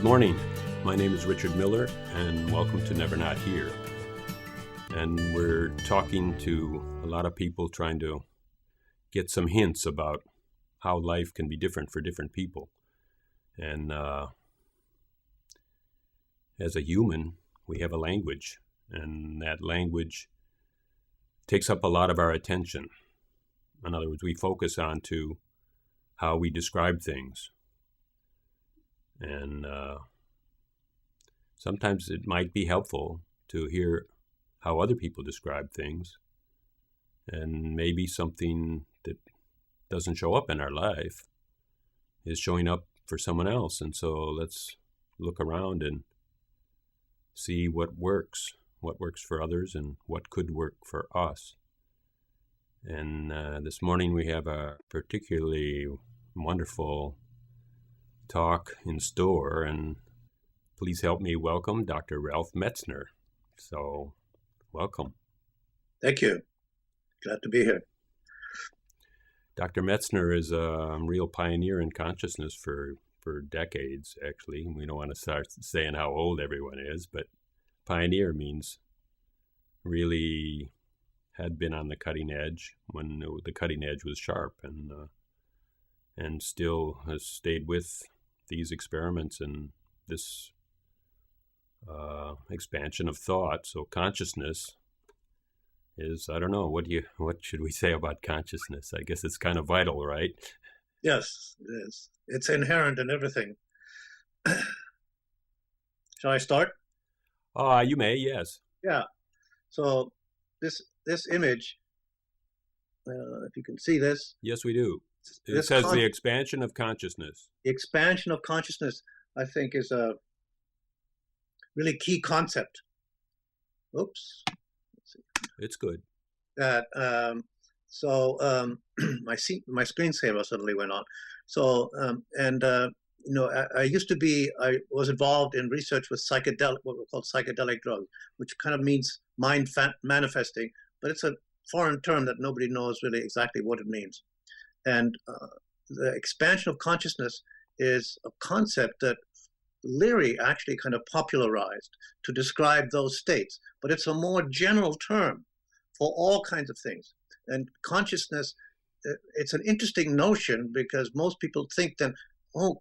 morning. My name is Richard Miller, and welcome to Never Not Here. And we're talking to a lot of people trying to get some hints about how life can be different for different people. And as a human, we have a language, and that language takes up a lot of our attention. In other words, we focus on to how we describe things. And sometimes it might be helpful to hear how other people describe things, and maybe something that doesn't show up in our life is showing up for someone else. And so let's look around and see what works for others and what could work for us. And this morning we have a particularly wonderful talk in store, and please help me welcome Dr. Ralph Metzner. So, welcome. Thank you. Glad to be here. Dr. Metzner is a real pioneer in consciousness for decades, actually. We don't want to start saying how old everyone is, but pioneer means really had been on the cutting edge when the cutting edge was sharp, and still has stayed with these experiments and this expansion of thought. So consciousness is, I don't know, what should we say about consciousness? I guess it's kind of vital, right? Yes, it is. It's inherent in everything. Shall I start? You may, yes. Yeah. So this image, if you can see this. Yes, we do. It says the expansion of consciousness. The expansion of consciousness, I think, is a really key concept. Oops. Let's see. It's good. That my screensaver suddenly went on. So I was involved in research with what we call psychedelic drugs, which kind of means mind manifesting, but it's a foreign term that nobody knows really exactly what it means. And the expansion of consciousness is a concept that Leary actually kind of popularized to describe those states, but it's a more general term for all kinds of things. And consciousness, it's an interesting notion because most people think that,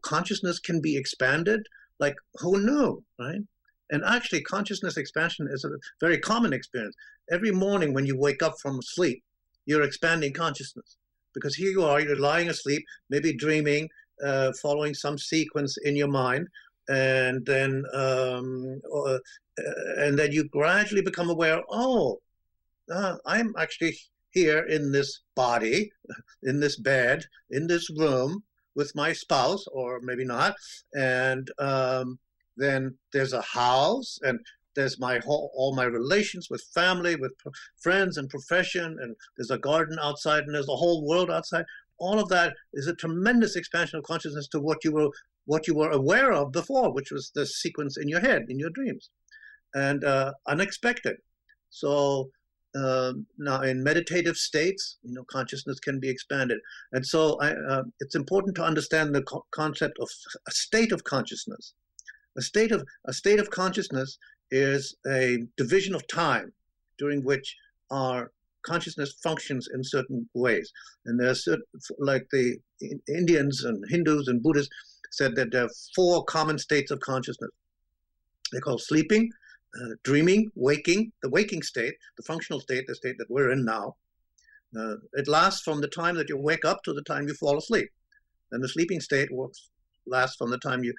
consciousness can be expanded? Like, who knew, right? And actually, consciousness expansion is a very common experience. Every morning when you wake up from sleep, you're expanding consciousness. Because here you are, you're lying asleep, maybe dreaming, following some sequence in your mind, and then you gradually become aware, I'm actually here in this body, in this bed, in this room with my spouse, or maybe not, and then there's a house, and there's all my relations with family, with friends and profession, and there's a garden outside, and there's a whole world outside. All of that is a tremendous expansion of consciousness to what you were aware of before, which was the sequence in your head, in your dreams, and unexpected. So now in meditative states, consciousness can be expanded, and so it's important to understand the concept of a state of consciousness. A state of consciousness is a division of time during which our consciousness functions in certain ways. And there's like the Indians and Hindus and Buddhists said that there are 4 common states of consciousness. They're called sleeping, dreaming, waking. The waking state, the functional state, the state that we're in now, it lasts from the time that you wake up to the time you fall asleep. And the sleeping state lasts from the time you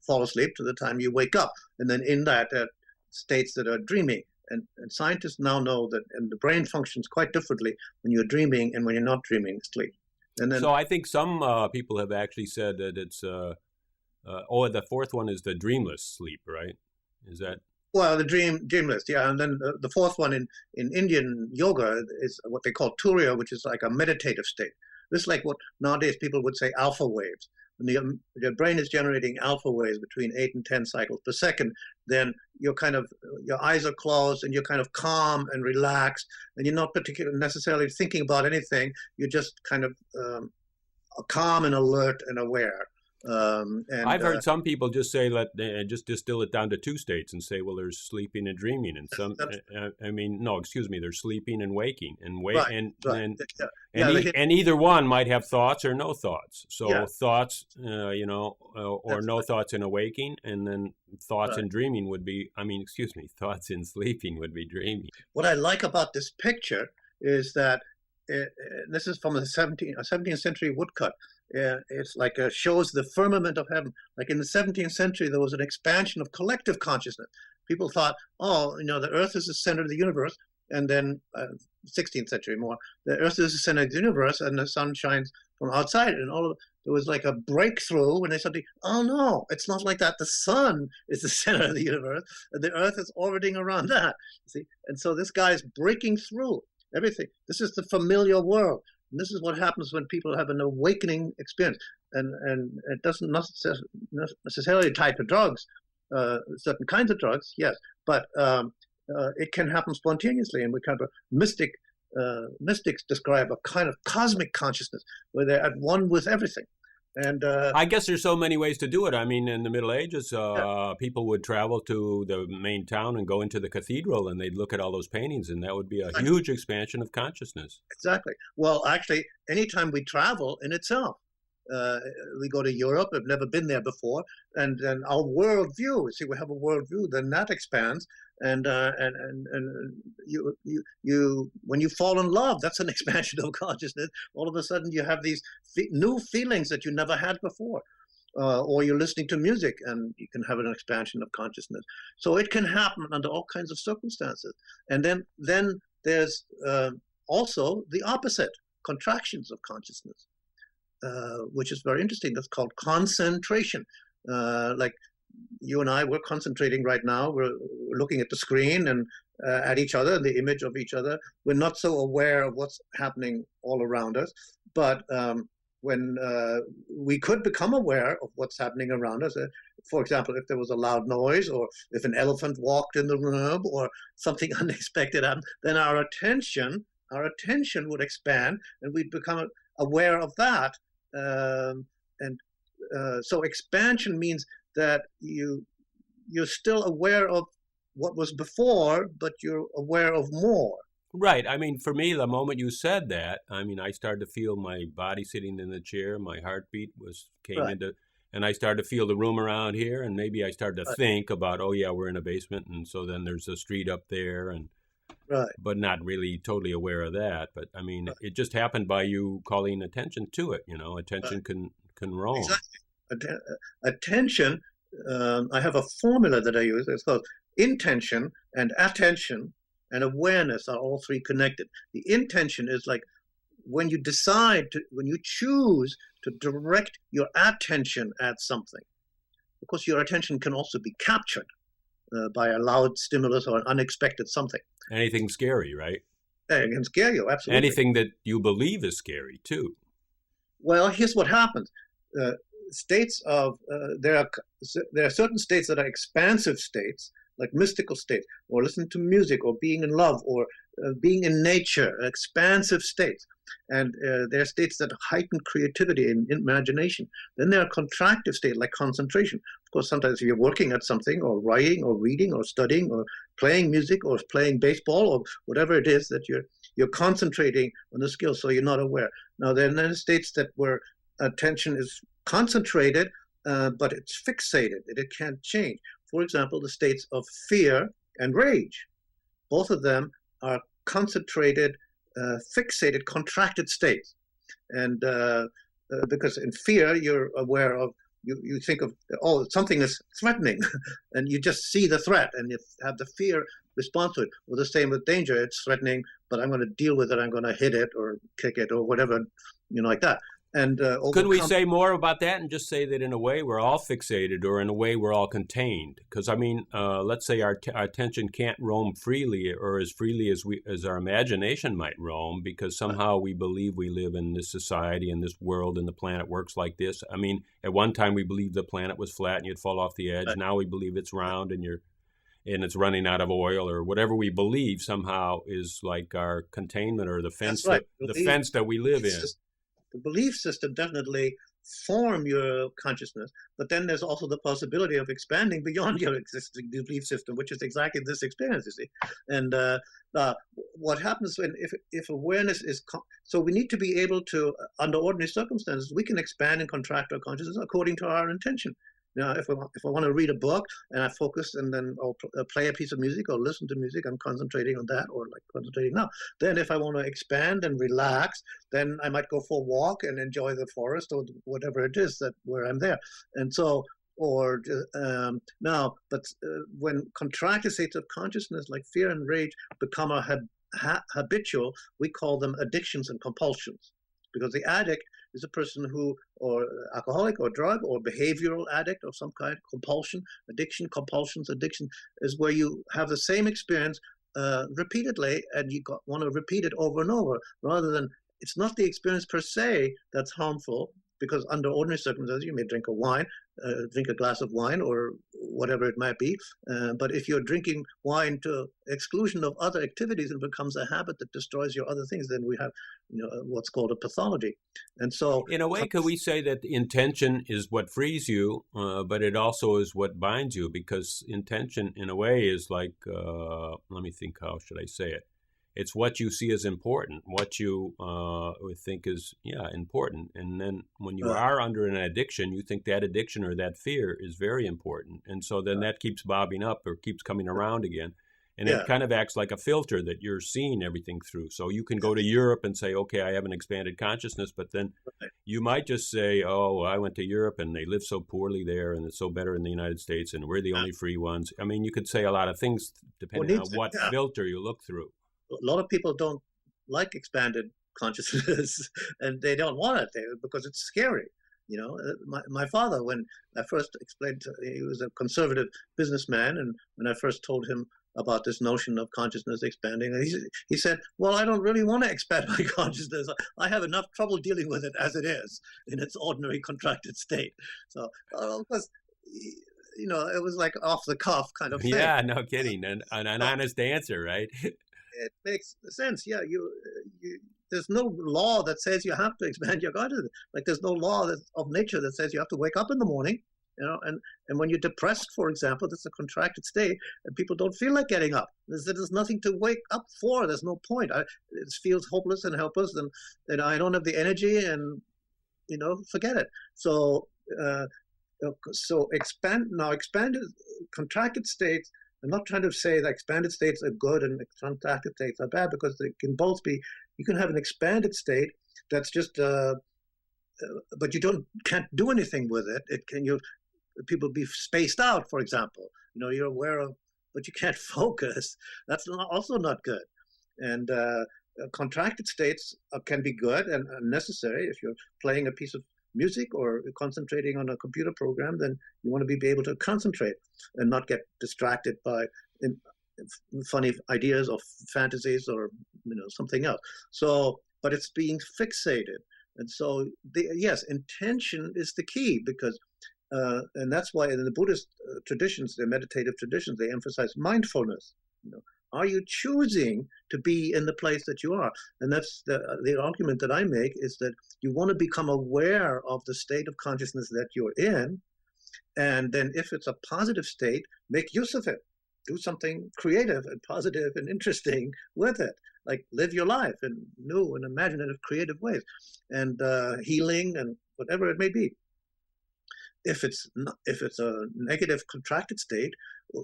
fall asleep to the time you wake up. And then in that, states that are dreaming. And scientists now know that the brain functions quite differently when you're dreaming and when you're not dreaming sleep. And then, so I think some people have actually said that it's, the 4th one is the dreamless sleep, right? Is that? Well, the dreamless, yeah. And then the 4th one in Indian yoga is what they call turiya, which is like a meditative state. This is like what nowadays people would say alpha waves. When your brain is generating alpha waves between 8 and 10 cycles per second, then your eyes are closed and you're kind of calm and relaxed, and you're not particularly necessarily thinking about anything. You're just kind of calm and alert and aware. And I've heard some people just say just distill it down to two states and say, well, there's sleeping and dreaming, and some. that's I mean, no, excuse me, there's sleeping and waking, and right, right. Yeah, yeah, and either one might have thoughts or no thoughts. yeah, So thoughts, or that's no right, thoughts in a waking, and then thoughts right. in dreaming would be. I mean, excuse me, thoughts in sleeping would be dreaming. What I like about this picture is that this is from a 17th century woodcut. It's like shows the firmament of heaven. Like in the 17th century, there was an expansion of collective consciousness. People thought, oh, the Earth is the center of the universe, and then 16th century more, the Earth is the center of the universe, and the sun shines from outside, and there was like a breakthrough when they suddenly, oh no, it's not like that. The sun is the center of the universe, and the Earth is orbiting around that. See, and so this guy is breaking through everything. This is the familiar world. And this is what happens when people have an awakening experience. And it doesn't necessarily tie to drugs, certain kinds of drugs, yes, but it can happen spontaneously. And we kind of mystics describe a kind of cosmic consciousness where they're at one with everything. And I guess there's so many ways to do it. I mean, in the Middle Ages, yeah, people would travel to the main town and go into the cathedral, and they'd look at all those paintings, and that would be a huge expansion of consciousness. exactly. Well, actually, anytime we travel in itself, uh, we go to Europe. I've never been there before, and then our worldview. See, we have a worldview. Then that expands, and you when you fall in love, that's an expansion of consciousness. All of a sudden, you have these new feelings that you never had before. Or you're listening to music, and you can have an expansion of consciousness. So it can happen under all kinds of circumstances. And then there's also the opposite, contractions of consciousness, which is very interesting. That's called concentration. Like you and I, we're concentrating right now. We're looking at the screen and at each other, the image of each other. We're not so aware of what's happening all around us. But when we could become aware of what's happening around us, for example, if there was a loud noise, or if an elephant walked in the room, or something unexpected happened, then our attention would expand, and we'd become aware of that. And so expansion means that you're still aware of what was before, but you're aware of more. Right. I mean, for me, the moment you said that, I mean, I started to feel my body sitting in the chair, my heartbeat came Right, into, and I started to feel the room around here, and maybe I started to right, think about, oh yeah, we're in a basement, and so then there's a street up there, and right, but not really totally aware of that. But I mean, right, it just happened by you calling attention to it. right. Attention can roam. Exactly. Attention. I have a formula that I use. It's called intention and attention and awareness are all three connected. The intention is like when when you choose to direct your attention at something. Of course, your attention can also be captured by a loud stimulus or an unexpected something. Anything scary, right? It can scare you, absolutely. Anything that you believe is scary too. Well, here's what happens. Uh, states of there are certain states that are expansive states, like mystical states, or listening to music, or being in love, or being in nature, expansive states. And there are states that heighten creativity and imagination. Then there are contractive states, like concentration. Of course, sometimes if you're working at something, or writing, or reading, or studying, or playing music, or playing baseball, or whatever it is that you're concentrating on the skill, so you're not aware. Now, there are states where attention is concentrated, but it's fixated. It can't change. For example, the states of fear and rage. Both of them are concentrated, fixated, contracted states. And because in fear, you're aware of, you think of, oh, something is threatening, and you just see the threat, and you have the fear response to it. Well, the same with danger. It's threatening, but I'm going to deal with it. I'm going to hit it or kick it or whatever, like that. And Could we overcome. say more about that and just say that in a way we're all fixated, or in a way we're all contained? Because I mean, let's say our attention can't roam freely, or as freely as our imagination might roam, because somehow we believe we live in this society and this world and the planet works like this. I mean, at one time we believed the planet was flat and you'd fall off the edge. Now we believe it's round and it's running out of oil, or whatever we believe somehow is like our containment, or the fence That's right. the fence that we live in. The belief system definitely form your consciousness, but then there's also the possibility of expanding beyond your existing belief system, which is exactly this experience, you see. And what happens if awareness is so we need to be able to, under ordinary circumstances, we can expand and contract our consciousness according to our intention. Now, if I want to read a book and I focus and then I'll play a piece of music or listen to music, I'm concentrating on that, or like concentrating now. Then if I want to expand and relax, then I might go for a walk and enjoy the forest or whatever it is that where I'm there. And so, or now, but when contracted states of consciousness like fear and rage become a habitual, we call them addictions and compulsions. Because the addict is a person who, or alcoholic or drug or behavioral addict of some kind, compulsion, addiction, compulsions, addiction is where you have the same experience repeatedly and you want to repeat it over and over, rather than, it's not the experience per se that's harmful, because under ordinary circumstances you may drink a glass of wine or whatever it might be, but if you're drinking wine to exclusion of other activities and becomes a habit that destroys your other things, then we have what's called a pathology. And so in a way, could we say that the intention is what frees you, but it also is what binds you? Because intention in a way is like, let me think, how should I say it? It's what you see as important, what you think is, important. And then when you are under an addiction, you think that addiction or that fear is very important. And so then that keeps bobbing up or keeps coming around again. And it kind of acts like a filter that you're seeing everything through. So you can go to Europe and say, okay, I have an expanded consciousness, but then you might just say, oh, I went to Europe and they live so poorly there and it's so better in the United States and we're the only free ones. I mean, you could say a lot of things depending on what filter you look through. A lot of people don't like expanded consciousness and they don't want it because it's scary. My father, when I first explained he was a conservative businessman, and when I first told him about this notion of consciousness expanding, he said, well, I don't really want to expand my consciousness. I have enough trouble dealing with it as it is in its ordinary contracted state. So, of course, it was like off the cuff kind of thing. Yeah, no kidding. And an honest answer, right? It makes sense. Yeah, there's no law that says you have to expand your consciousness. Like there's no law of nature that says you have to wake up in the morning, and when you're depressed, for example, that's a contracted state, and people don't feel like getting up. There's nothing to wake up for. There's no point. It feels hopeless and helpless, and I don't have the energy, and forget it. So expanded contracted states. I'm not trying to say that expanded states are good and contracted states are bad, because they can both be. You can have an expanded state that's just, but you can't do anything with it. People be spaced out, for example. You're aware of, but you can't focus. That's also not good. And contracted states can be good and necessary. If you're playing a piece of music or concentrating on a computer program, then you want to be able to concentrate and not get distracted by funny ideas or fantasies or something else. So, but it's being fixated, and so yes, intention is the key, because and that's why in the Buddhist traditions, the meditative traditions, they emphasize mindfulness. Are you choosing to be in the place that you are? And that's the argument that I make, is that you want to become aware of the state of consciousness that you're in. And then if it's a positive state, make use of it. Do something creative and positive and interesting with it. Like live your life in new and imaginative, creative ways, and healing and whatever it may be. If it's a negative contracted state,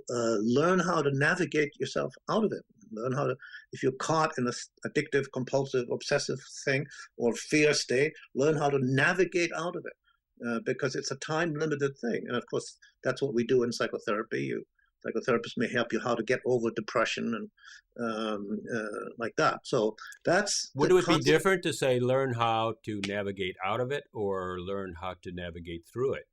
learn how to navigate yourself out of it. Learn how to, if you're caught in an addictive, compulsive, obsessive thing or fear state, learn how to navigate out of it, because it's a time-limited thing. And of course, that's what we do in psychotherapy. Psychotherapists may help you how to get over depression and like that. So that's. Would it be different to say learn how to navigate out of it or learn how to navigate through it?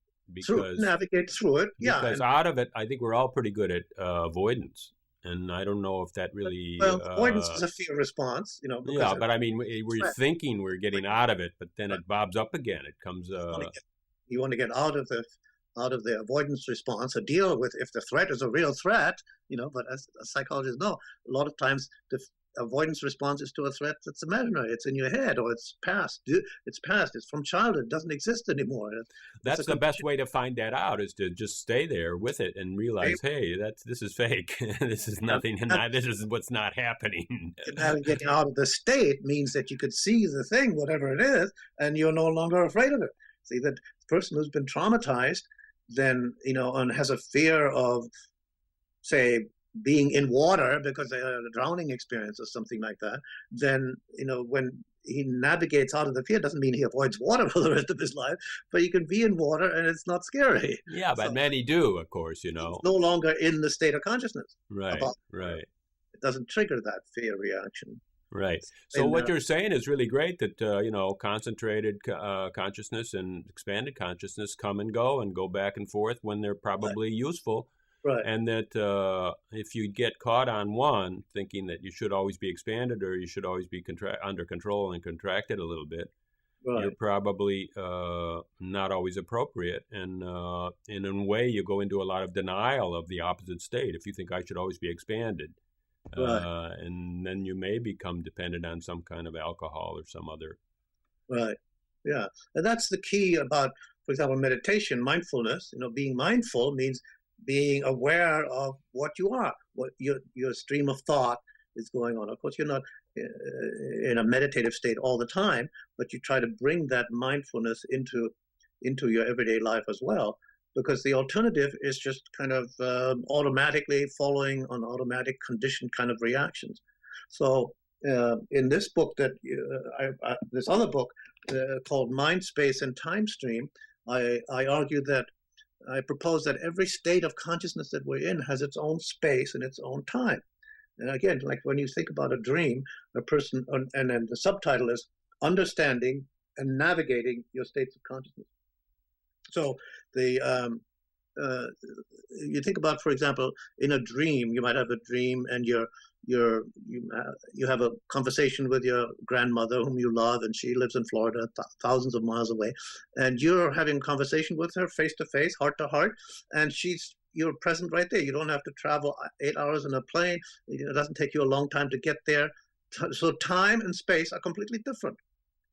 Navigate through it, yeah. Because out of it, I think we're all pretty good at avoidance, and I don't know if that really. Well, avoidance is a fear response, Yeah, but I mean, we're thinking we're getting out of it, but then it bobs up again. It comes. You want to get out of the avoidance response, or deal with if the threat is a real threat, But as psychologists know, a lot of times avoidance responses to a threat that's imaginary. It's in your head, or it's past. It's past. It's from childhood. It doesn't exist anymore. It's a That's the best way to find that out, is to just stay there with it and realize, hey, this is fake. This is nothing, and this is what's not happening. Navigating out of the state means that you could see the thing, whatever it is, and you're no longer afraid of it. See, that person who's been traumatized, then, and has a fear of, say, being in water because they had a drowning experience or something like that, then, when he navigates out of the fear, doesn't mean he avoids water for the rest of his life, but he can be in water and it's not scary. Yeah, but many do, of course, He's no longer in the state of consciousness. Right, right. It doesn't trigger that fear reaction. Right. So what you're saying is really great, that, concentrated consciousness and expanded consciousness come and go back and forth when they're probably useful. Right. And that if you get caught on one, thinking that you should always be expanded or you should always be under control and contracted a little bit, you're probably not always appropriate. And in a way, you go into a lot of denial of the opposite state if you think I should always be expanded. And then you may become dependent on some kind of alcohol or some other. Right. Yeah. And that's the key about, for example, meditation, mindfulness. Being mindful means being aware of what you are, what your stream of thought is going on. Of course, you're not in a meditative state all the time, but you try to bring that mindfulness into your everyday life as well, because the alternative is just kind of automatically following on automatic conditioned kind of reactions. So in this book, this other book called Mind, Space, and Time Stream, I argue that I propose that every state of consciousness that we're in has its own space and its own time. And again, like when you think about a dream, a person, and then the subtitle is Understanding and Navigating Your States of Consciousness. So you think about, for example, in a dream, you might have a dream and you have a conversation with your grandmother whom you love, and she lives in Florida, thousands of miles away, and you're having a conversation with her face to face, heart to heart, and you're present right there. You don't have to travel 8 hours in a plane. It doesn't take you a long time to get there. So time and space are completely different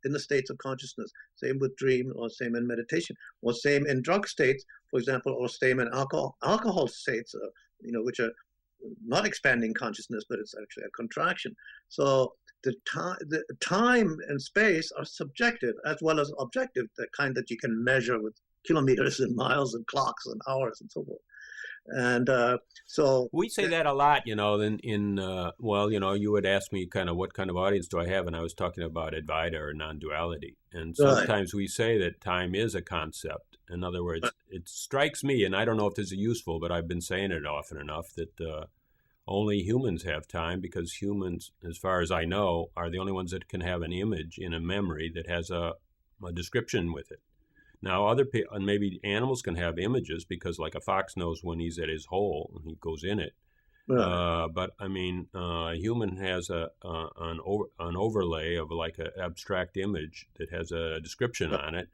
in the states of consciousness. Same with dream, or same in meditation, or same in drug states, for example, or same in alcohol states, which are not expanding consciousness, but it's actually a contraction. So the time and space are subjective as well as objective, the kind that you can measure with kilometers and miles and clocks and hours and so forth. And so we say that a lot, you would ask me kind of what kind of audience do I have, and I was talking about Advaita or non-duality. And sometimes we say that time is a concept. In other words, it strikes me, and I don't know if this is useful, but I've been saying it often enough, that only humans have time, because humans, as far as I know, are the only ones that can have an image in a memory that has a description with it. Now, other people, and maybe animals can have images, because like a fox knows when he's at his hole and he goes in it. But I mean, a human has an overlay of like an abstract image that has a description on it,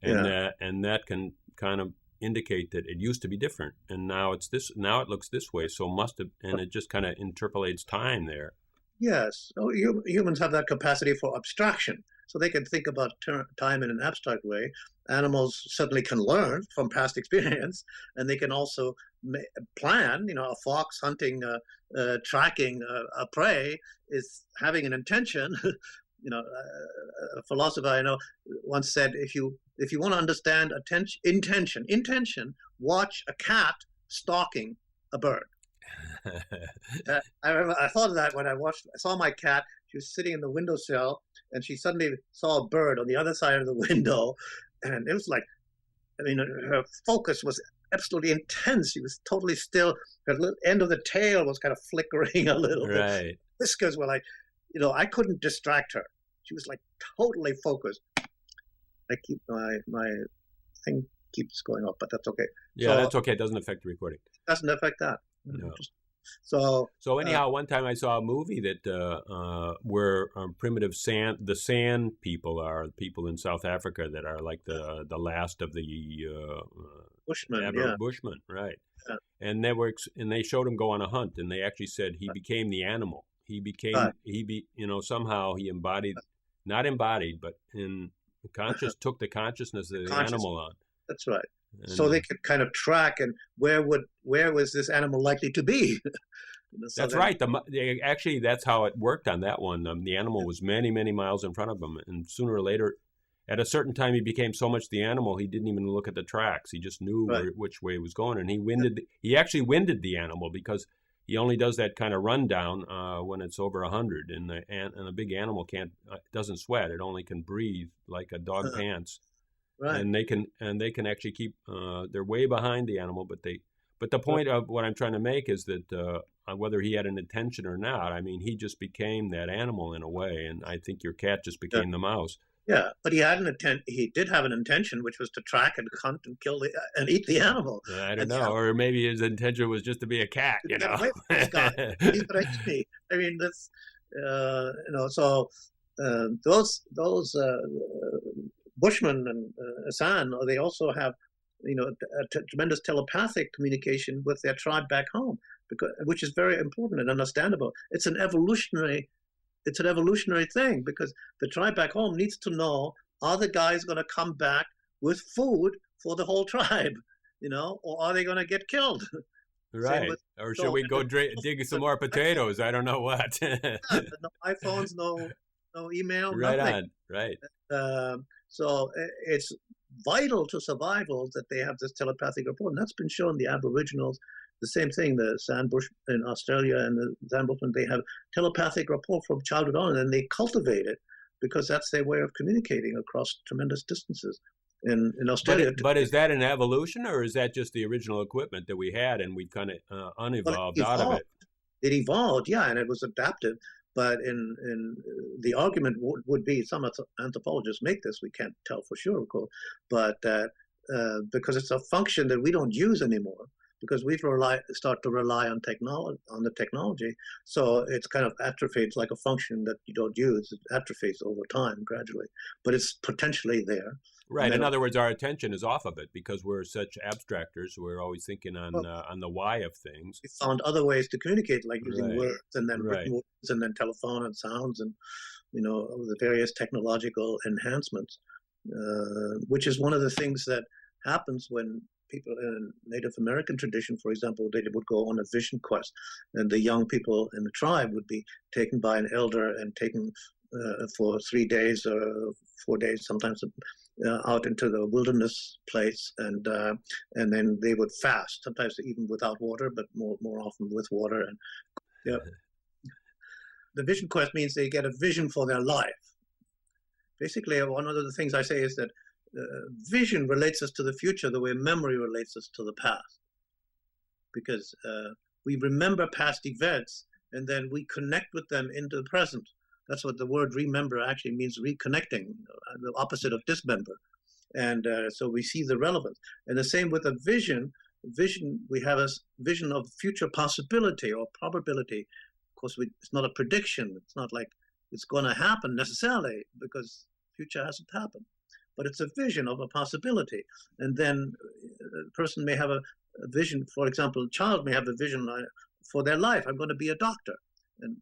and that can kind of indicate that it used to be different, and now it's this. Now it looks this way, so must have, and it just kind of interpolates time there. Yes, humans have that capacity for abstraction, so they can think about time in an abstract way. Animals certainly can learn from past experience, and they can also plan. A fox hunting, tracking a prey is having an intention. A philosopher I know once said, if you want to understand intention, watch a cat stalking a bird. I remember I thought of that when I saw my cat. She was sitting in the windowsill, and she suddenly saw a bird on the other side of the window, and it was like, her focus was absolutely intense. She was totally still. Her end of the tail was kind of flickering a little bit. Whiskers were like, I couldn't distract her. She was like totally focused. I keep my thing keeps going up, but that's okay. Yeah, that's okay. It doesn't affect the recording. Doesn't affect that. No. So anyhow, one time I saw a movie that where primitive the San people are people in South Africa that are like the last of the Bushmen, right? Yeah. And they showed him go on a hunt, and they actually said he became the animal. he Right. became somehow he embodied, not embodied, but took the consciousness of the Conscious. animal on. That's right. So And they could kind of track and where was this animal likely to be? So that's then, right. Actually, that's how it worked on that one. The animal was many, many miles in front of him, and sooner or later, at a certain time, he became so much the animal he didn't even look at the tracks. He just knew right. which way he was going, and he actually winded the animal because he only does that kind of rundown when it's over 100, and a big animal doesn't sweat. It only can breathe like a dog pants, Right. and they can actually keep they're way behind the animal, but the point of what I'm trying to make is that whether he had an intention or not, I mean, he just became that animal in a way, and I think your cat just Yeah. became the mouse. Yeah, but he did have an intention, which was to track and hunt and kill and eat the animal. I don't And know, or maybe his intention was just to be a cat, to get away from this guy, he's gonna eat me. I mean, that's So those Bushman and Hassan, they also have tremendous telepathic communication with their tribe back home, which is very important and understandable. It's an evolutionary thing because the tribe back home needs to know, are the guys going to come back with food for the whole tribe, or are they going to get killed? Right. Or should we go dig some more potatoes? I don't know what. No iPhones, no email, Right nothing. on. Right. So it's vital to survival that they have this telepathic rapport, and that's been shown. The Aboriginals, the same thing. The Sandbush in Australia and the Sandbushmen, they have telepathic rapport from childhood on, and they cultivate it because that's their way of communicating across tremendous distances. In Australia, but is that an evolution, or is that just the original equipment that we had and we kind of unevolved out of it? It evolved, yeah, and it was adaptive. But in the argument would be, some anthropologists make this, we can't tell for sure, of course, but because it's a function that we don't use anymore, because we've start to rely on the technology, so it's kind of atrophies, like a function that you don't use. It atrophies over time gradually, but it's potentially there. Right. In other words, our attention is off of it because we're such abstractors. We're always thinking on the why of things. We found other ways to communicate, like using Right. words and then written words and then telephone and sounds and the various technological enhancements, which is one of the things that happens when people in Native American tradition, for example, they would go on a vision quest, and the young people in the tribe would be taken by an elder and taken for 3 days or 4 days, sometimes out into the wilderness place, and then they would fast, sometimes even without water, but more often with water. And the vision quest means they get a vision for their life. Basically, one of the things I say is that vision relates us to the future the way memory relates us to the past, because we remember past events and then we connect with them into the present. That's what the word remember actually means, reconnecting, the opposite of dismember. And so we see the relevance. And the same with a vision. We have a vision of future possibility or probability. Of course, it's not a prediction. It's not like it's going to happen necessarily, because future hasn't happened. But it's a vision of a possibility. And then a person may have a vision. For example, a child may have a vision for their life. I'm going to be a doctor. And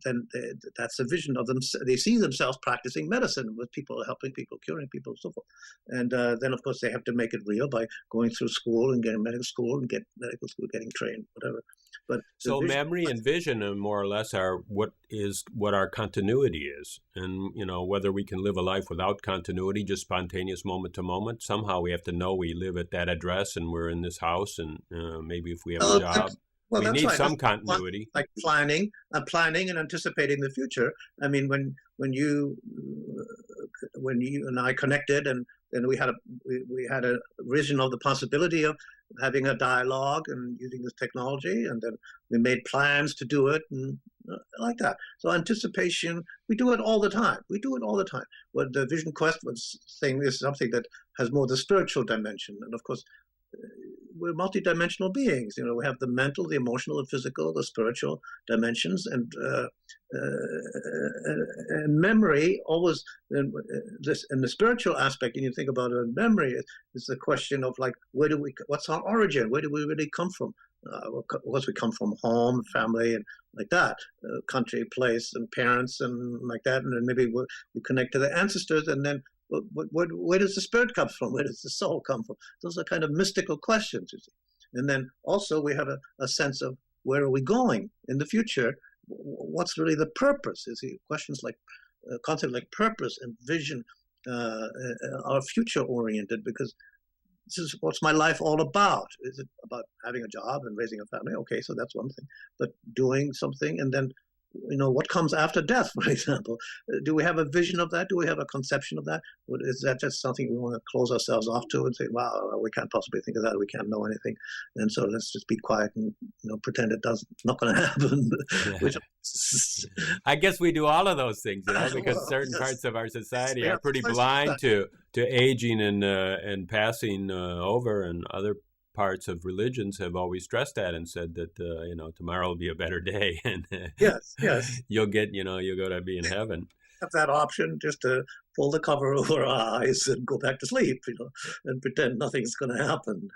then that's a vision of them. They see themselves practicing medicine with people, helping people, curing people, and so forth. And then, of course, they have to make it real by going through school and getting medical school and getting trained, whatever. But so memory and vision, more or less, are what our continuity is, and whether we can live a life without continuity, just spontaneous moment to moment. Somehow we have to know we live at that address and we're in this house, and maybe if we have a job. Well, we need some continuity, like planning and anticipating the future. I mean, when you and I connected, and then we had a vision of the possibility of having a dialogue and using this technology, and then we made plans to do it, and like that. So anticipation, we do it all the time. What the Vision Quest was saying is something that has more the spiritual dimension, and of course, we're multidimensional beings. We have the mental, the emotional, the physical, the spiritual dimensions, and memory always. In the spiritual aspect, and you think about memory, is the question of like, what's our origin? Where do we really come from? Of course, we come from home, family, and like that, country, place, and parents, and like that, and then maybe we connect to the ancestors, and then where does the spirit come from? Where does the soul come from? Those are kind of mystical questions, you see. And then also we have a sense of where are we going in the future? What's really the purpose? You see, questions like concepts like purpose and vision are future oriented, because this is what's my life all about. Is it about having a job and raising a family? Okay, so that's one thing. But doing something, and then, what comes after death, for example? Do we have a vision of that? Do we have a conception of that? Or is that just something we want to close ourselves off to and say, wow, we can't possibly think of that. We can't know anything. And so let's just be quiet and pretend it not going to happen. Which, I guess we do all of those things, because well, certain yes. parts of our society Yeah, are pretty blind to aging and passing over, and other parts of religions have always stressed that and said that tomorrow will be a better day, and yes, you'll go to be in heaven. Have that option, just to pull the cover over our eyes and go back to sleep, and pretend nothing's going to happen.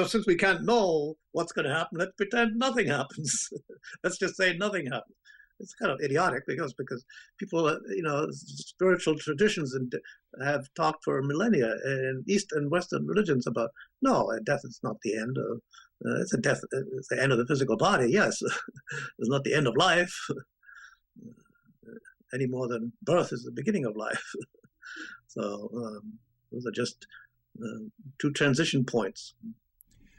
Since we can't know what's going to happen, let's pretend nothing happens. Let's just say nothing happens. It's kind of idiotic because people, spiritual traditions have talked for millennia in East and Western religions about, no, death is not the end of, it's the end of the physical body. Yes, it's not the end of life, any more than birth is the beginning of life. So those are just two transition points.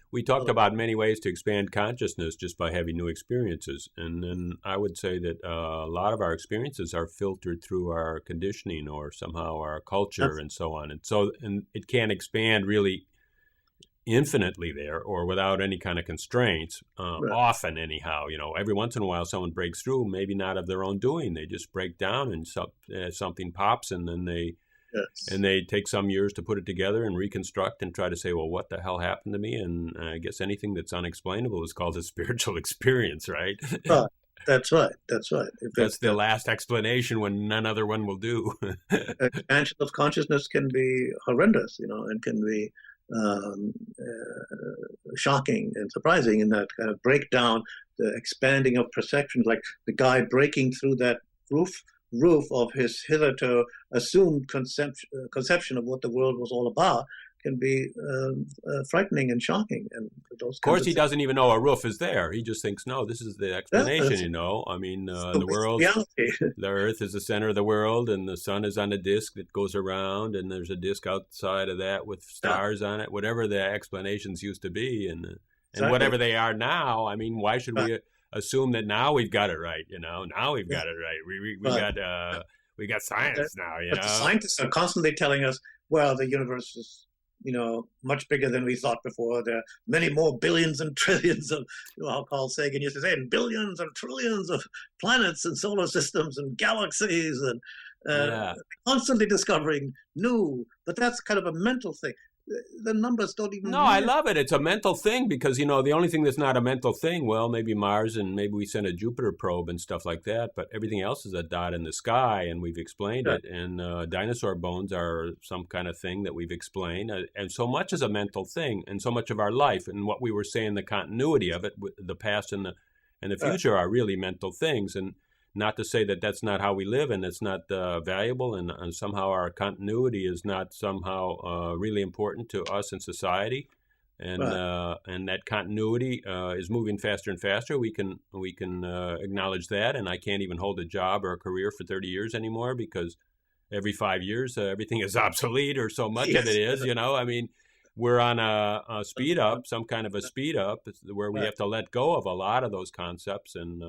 We talked about many ways to expand consciousness just by having new experiences. And then I would say that a lot of our experiences are filtered through our conditioning or somehow our culture and so on. And it can't expand really infinitely there or without any kind of constraints, Right. often anyhow. Every once in a while someone breaks through, maybe not of their own doing. They just break down and something pops, and then they take some years to put it together and reconstruct and try to say, well, what the hell happened to me? And I guess anything that's unexplainable is called a spiritual experience, right? Right. That's right. That's the last explanation when none other one will do. Expansion of consciousness can be horrendous, and can be shocking and surprising in that kind of breakdown, the expanding of perceptions, like the guy breaking through that roof of his hitherto assumed conception of what the world was all about, can be frightening and shocking. And of course, he doesn't even know a roof is there. He just thinks, no, this is the explanation, I mean, the world, the earth is the center of the world, and the sun is on a disk that goes around, and there's a disk outside of that with stars on it, whatever the explanations used to be, and whatever they are now. I mean, why should we assume that now we've got it right? Now we've got it right. We got science now. But the scientists are constantly telling us, well, the universe is much bigger than we thought before. There are many more billions and trillions of, how Carl Sagan used to say, billions and trillions of planets and solar systems and galaxies, and constantly discovering new. But that's kind of a mental thing. The numbers don't even. No, I love it. It's a mental thing because, the only thing that's not a mental thing, well, maybe Mars, and maybe we send a Jupiter probe and stuff like that, but everything else is a dot in the sky, and we've explained it. And dinosaur bones are some kind of thing that we've explained. And so much is a mental thing, and so much of our life and what we were saying, the continuity of it, the past and the future are really mental things. And not to say that that's not how we live and it's not valuable, and somehow our continuity is not somehow really important to us in society, and that continuity is moving faster and faster. We can acknowledge that, and I can't even hold a job or a career for 30 years anymore because every 5 years everything is obsolete, or so much of it is. I mean, we're on a speed up, some kind of a speed up, where we have to let go of a lot of those concepts, and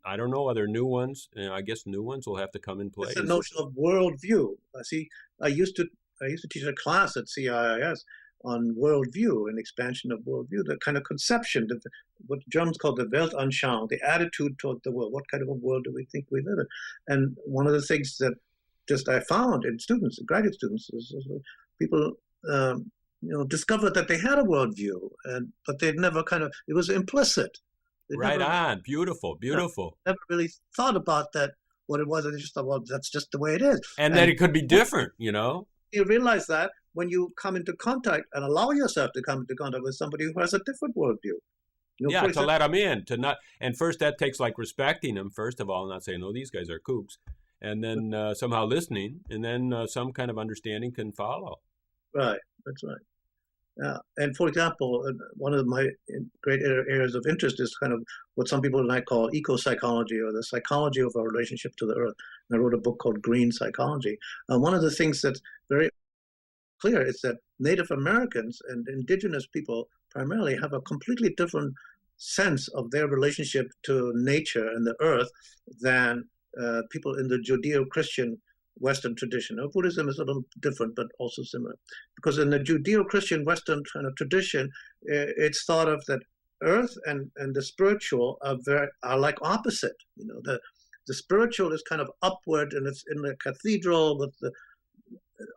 I don't know, other new ones. I guess new ones will have to come in place. It's the notion of worldview. See, I used to teach a class at CIIS on worldview and expansion of worldview, the kind of conception, what Germans call the Weltanschauung, the attitude toward the world. What kind of a world do we think we live in? And one of the things that just I found in students, graduate students, is people discovered that they had a worldview, but they'd never it was implicit. On. Beautiful. Never really thought about that, what it was. And they just thought, well, that's just the way it is. And that it could be different, You realize that when you come into contact and allow yourself to come into contact with somebody who has a different worldview. Yeah, For to example, let them in, to not, and first that takes like respecting them, first of all, not saying, no, these guys are kooks, and then somehow listening, and then some kind of understanding can follow. right, that's right. And for example, one of my great areas of interest is kind of what some people might call eco-psychology, or the psychology of our relationship to the earth. And I wrote a book called Green Psychology. One of the things that's very clear is that Native Americans and indigenous people primarily have a completely different sense of their relationship to nature and the earth than people in the Judeo-Christian Western tradition. Now, Buddhism is a little different, but also similar. Because in the Judeo-Christian Western kind of tradition, it's thought of that earth and the spiritual are like opposite. The spiritual is kind of upward, and it's in the cathedral with the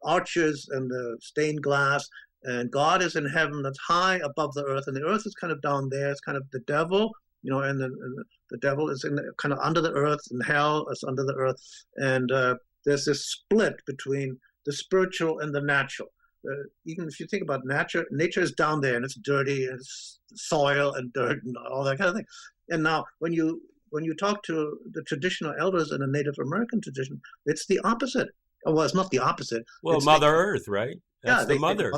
arches and the stained glass, and God is in heaven that's high above the earth, and the earth is kind of down there. It's kind of the devil, and the devil is in kind of under the earth, and hell is under the earth, and there's this split between the spiritual and the natural. Even if you think about nature is down there, and it's dirty, and it's soil and dirt and all that kind of thing. And now, when you talk to the traditional elders in the Native American tradition, it's the opposite. Well, it's not the opposite. Well, it's Mother Earth, right? That's the mother.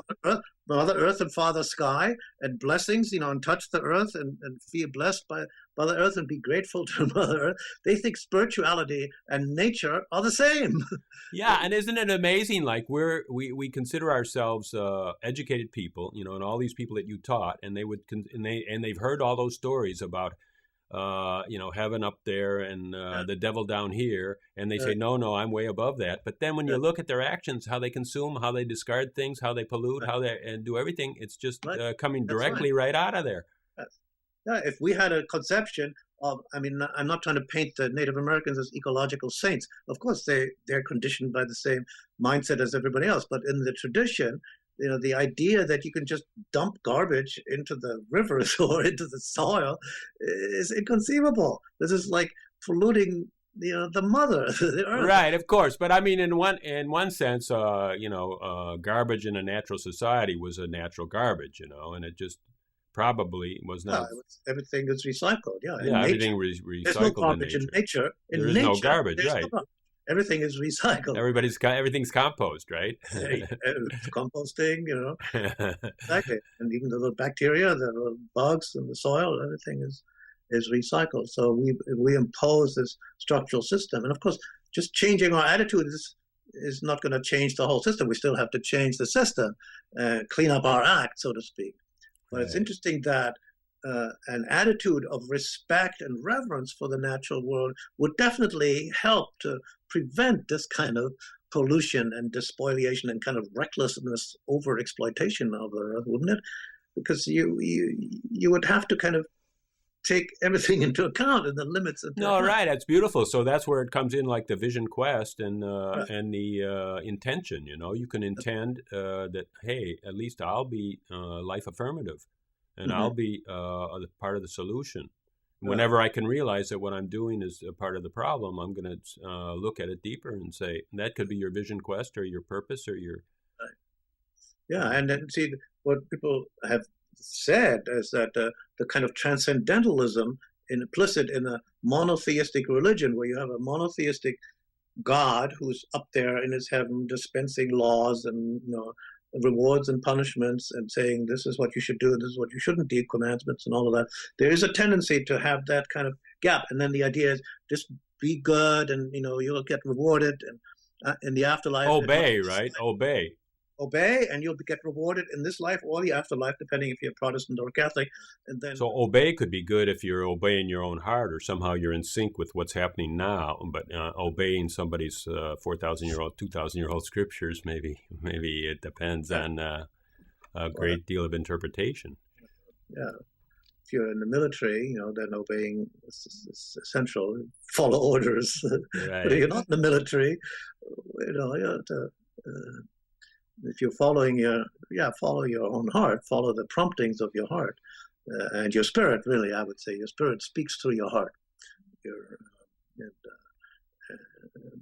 Mother Earth and Father Sky, and blessings, and touch the earth and feel blessed by Mother Earth and be grateful to Mother Earth. They think spirituality and nature are the same. Yeah, and isn't it amazing? Like we consider ourselves educated people, and all these people that you taught, and they've heard all those stories about heaven up there and the devil down here, and they say, no, I'm way above that. But then when you look at their actions, how they consume, how they discard things, how they pollute, how they and do everything, it's just coming directly right out of there. Yeah, if we had a conception of, I'm not trying to paint the Native Americans as ecological saints. Of course, they're conditioned by the same mindset as everybody else. But in the tradition, the idea that you can just dump garbage into the rivers or into the soil is inconceivable. This is like polluting, the mother, the earth. Right, of course. But in one sense, garbage in a natural society was a natural garbage, and it just probably was not. Everything is recycled. Yeah, yeah, everything recycled. There's no garbage in nature. There is no garbage, right? Everything is recycled. Everything's compost, right? Composting, exactly. And even the little bacteria, the little bugs in the soil, everything is recycled. So we impose this structural system, and of course, just changing our attitude is not going to change the whole system. We still have to change the system, clean up our act, so to speak. But It's interesting that an attitude of respect and reverence for the natural world would definitely help to prevent this kind of pollution and despoliation and kind of recklessness, over exploitation of the earth, wouldn't it? Because you would have to kind of take everything into account and the limits. Right. That's beautiful. So that's where it comes in, like the vision quest and the intention. You can intend that, hey, at least I'll be life affirmative, and I'll be part of the solution. Whenever I can realize that what I'm doing is a part of the problem, I'm going to look at it deeper and say, that could be your vision quest or your purpose or your... Yeah, and then see, what people have said is that the kind of transcendentalism implicit in a monotheistic religion, where you have a monotheistic God who's up there in his heaven dispensing laws and rewards and punishments and saying this is what you should do, this is what you shouldn't do, commandments and all of that. There is a tendency to have that kind of gap, and then the idea is just be good and you'll get rewarded and in the afterlife. Obey, right? Obey, and you'll get rewarded in this life or the afterlife, depending if you're Protestant or Catholic. And then, so obey could be good if you're obeying your own heart, or somehow you're in sync with what's happening now. But obeying somebody's 4,000-year-old, 2,000-year-old scriptures, maybe it depends on a great deal of interpretation. Yeah. If you're in the military, then obeying is essential. Follow orders. Right. But if you're not in the military, you have to... if you're following follow your own heart, follow the promptings of your heart and your spirit. Really, I would say your spirit speaks through your heart.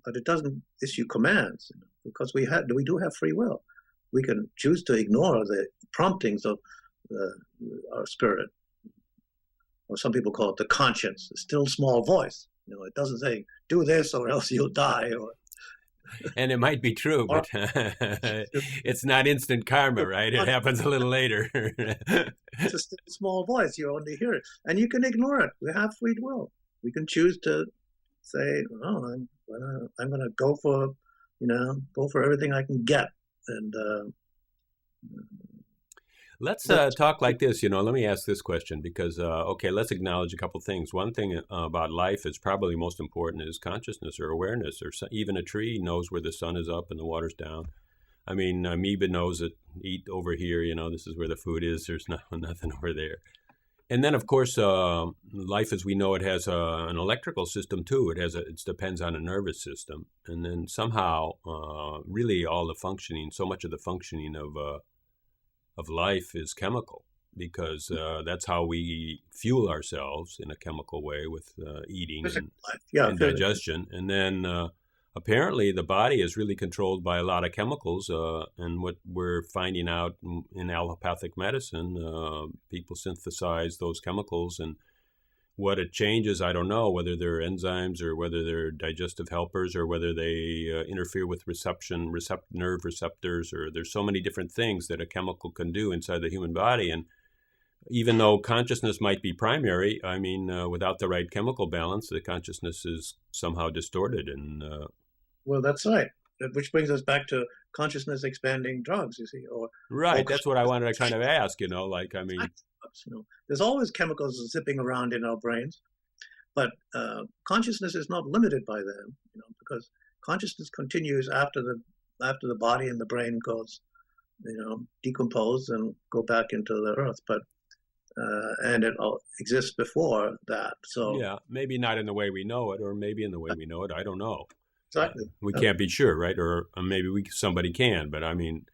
But it doesn't issue commands, because we do have free will. we can choose to ignore the promptings of our spirit, or some people call it the conscience, the still small voice. It doesn't say do this or else you'll die, And it might be true, or but it's not instant karma, right? It happens a little later. it's a still small voice. You only hear it, and you can ignore it. We have free will. We can choose to say, "Oh, I'm gonna go for, go for everything I can get," and Let's that's talk like this. Let me ask this question because, okay, let's acknowledge a couple things. One thing about life is probably most important is consciousness or awareness, or even a tree knows where the sun is up and the water's down. I mean, amoeba knows that eat over here, this is where the food is. There's nothing over there. And then, of course, life as we know it has an electrical system too. It depends on a nervous system. And then somehow, really all the functioning, so much of the functioning of life is chemical because that's how we fuel ourselves in a chemical way with eating and digestion. And then apparently the body is really controlled by a lot of chemicals. And what we're finding out in allopathic medicine, people synthesize those chemicals, and what it changes, I don't know, whether they're enzymes or whether they're digestive helpers or whether they interfere with nerve receptors, or there's so many different things that a chemical can do inside the human body. And even though consciousness might be primary, I mean, without the right chemical balance, the consciousness is somehow distorted. And well, that's right. Which brings us back to consciousness expanding drugs, you see, or right. That's what I wanted to kind of ask. I mean. There's always chemicals zipping around in our brains, but consciousness is not limited by them, because consciousness continues after the body and the brain goes, decompose and go back into the earth. But and it exists before that. So yeah, maybe not in the way we know it, or maybe in the way we know it. I don't know. Exactly. We can't be sure, right? Or maybe somebody can, but I mean,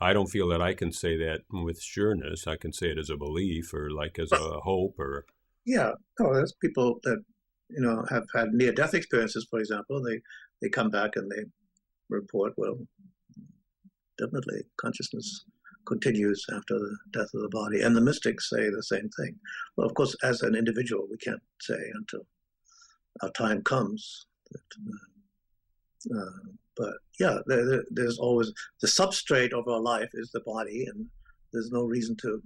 I don't feel that I can say that with sureness. I can say it as a belief or like as a hope or. Yeah. No, there's people that, have had near-death experiences, for example. They come back and they report, well, definitely consciousness continues after the death of the body. And the mystics say the same thing. Well, of course, as an individual, we can't say until our time comes that, but yeah, there's always the substrate of our life is the body, and there's no reason to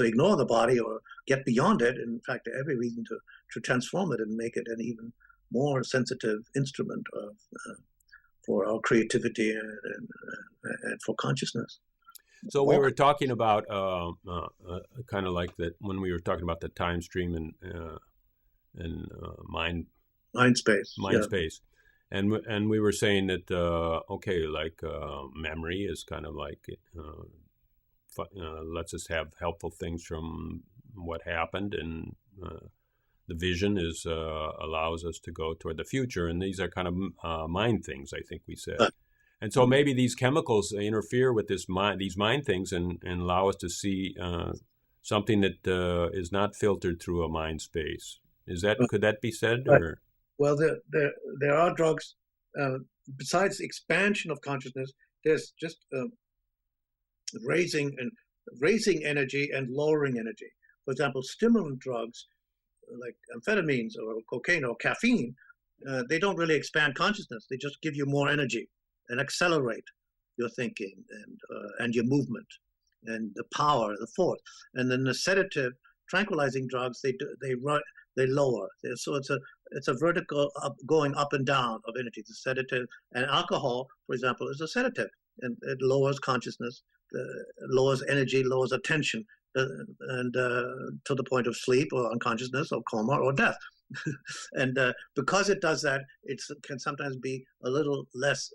ignore the body or get beyond it. In fact, every reason to transform it and make it an even more sensitive instrument for our creativity and for consciousness. So we were talking about kind of like that when we were talking about the time stream and mind space. And we were saying that memory is kind of like lets us have helpful things from what happened, and the vision is allows us to go toward the future, and these are kind of mind things, I think we said. And so maybe these chemicals interfere with these mind things and allow us to see something that is not filtered through a mind space. Could that be said? Or? Well, there are drugs. Besides expansion of consciousness, there's just raising energy and lowering energy. For example, stimulant drugs like amphetamines or cocaine or caffeine, they don't really expand consciousness. They just give you more energy and accelerate your thinking and your movement and the power, the force. And then the sedative, tranquilizing drugs, they lower. So it's a vertical going up and down of energy. The sedative, and alcohol, for example, is a sedative, and it lowers consciousness, lowers energy, lowers attention, and to the point of sleep or unconsciousness or coma or death. And because it does that, it can sometimes be a little less,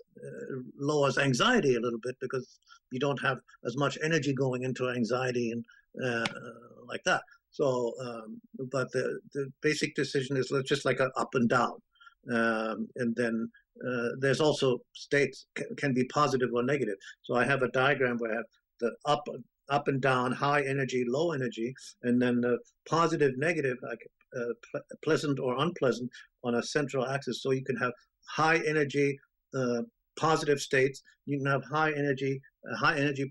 lowers anxiety a little bit because you don't have as much energy going into anxiety and like that. So, but the basic decision is just like an up and down. And then there's also states can be positive or negative. So I have a diagram where I have the up and down, high energy, low energy, and then the positive, negative, like pleasant or unpleasant on a central axis. So you can have high energy, positive states. You can have high energy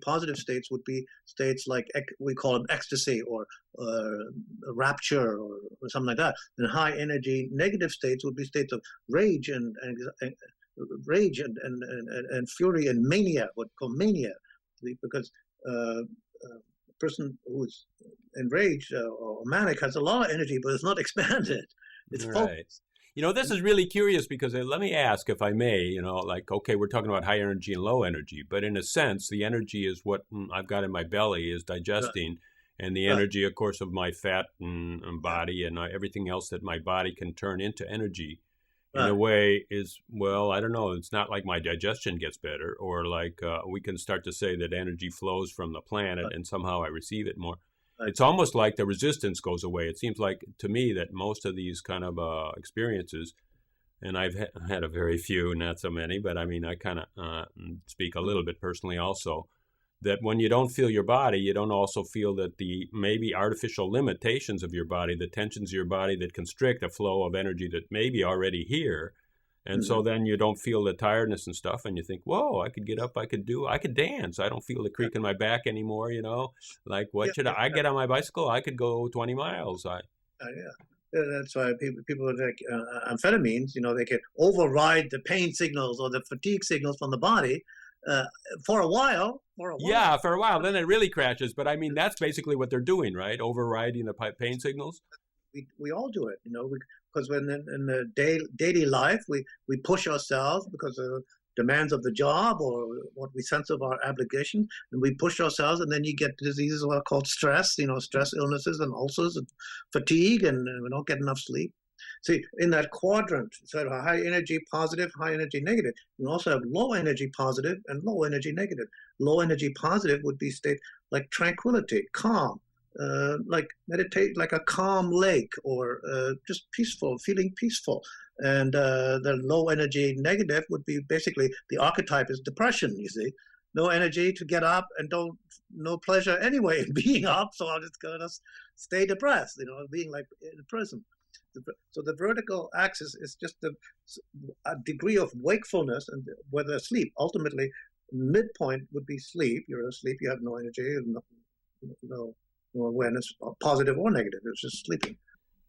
positive states would be states like we call them ecstasy or rapture or something like that. And high energy negative states would be states of rage and rage and fury and mania, what we call mania, because a person who's enraged or manic has a lot of energy, but it's not expanded. It's Right. focused. This is really curious because let me ask, if I may, like, okay, we're talking about high energy and low energy, but in a sense, the energy is what I've got in my belly is digesting, and the Right. energy, of course, of my fat and body and everything else that my body can turn into energy in a Right. way is, well, I don't know, it's not like my digestion gets better, or like we can start to say that energy flows from the planet Right. and somehow I receive it more. Right. It's almost like the resistance goes away. It seems like to me that most of these kind of experiences, and I've had a very few, not so many, but I mean, I kind of speak a little bit personally also, that when you don't feel your body, you don't also feel that the maybe artificial limitations of your body, the tensions of your body that constrict a flow of energy that may be already here. And so Mm-hmm. then you don't feel the tiredness and stuff, and you think, whoa, I could get up, I could dance. I don't feel the creak in my back anymore, Like, Yeah, what should yeah, I get on my bicycle? I could go 20 miles. yeah. That's why people take amphetamines. They can override the pain signals or the fatigue signals from the body uh, for a while. For a Yeah, while, for a while, then it really crashes. But I mean, that's basically what they're doing, right? Overriding the pain signals. we all do it. Because when in the daily life we push ourselves because of demands of the job or what we sense of our obligation, and we push ourselves, and then you get diseases what are called stress. Stress illnesses and ulcers and fatigue, and we don't get enough sleep. See, in that quadrant, so high energy positive, high energy negative. You also have low energy positive and low energy negative. Low energy positive would be state like tranquility, calm, like meditate, like a calm lake, or just peaceful, feeling peaceful. And the low energy negative would be basically the archetype is depression. You see, no energy to get up and don't no pleasure anyway in being up, so I'm just gonna stay depressed. Being like in a prison. So the vertical axis is just a degree of wakefulness and whether sleep. Ultimately, midpoint would be sleep. You're asleep. You have no energy and no awareness, positive or negative. It's just sleeping.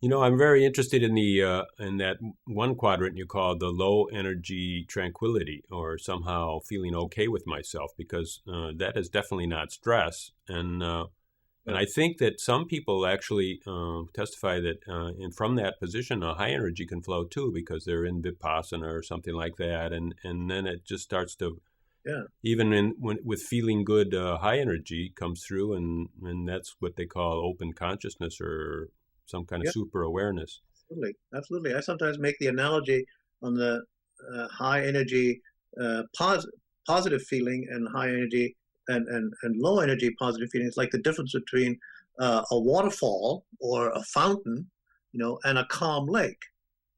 I'm very interested in the in that one quadrant you call the low energy tranquility, or somehow feeling okay with myself, because that is definitely not stress. And I think that some people actually testify that from that position, a high energy can flow too, because they're in vipassana or something like that, and then it just starts to, Yeah, even with feeling good, high energy comes through, and that's what they call open consciousness or some kind of yeah, super awareness. absolutely, absolutely. I sometimes make the analogy on the high energy positive feeling and high energy and low energy positive feeling. It's like the difference between a waterfall or a fountain, and a calm lake.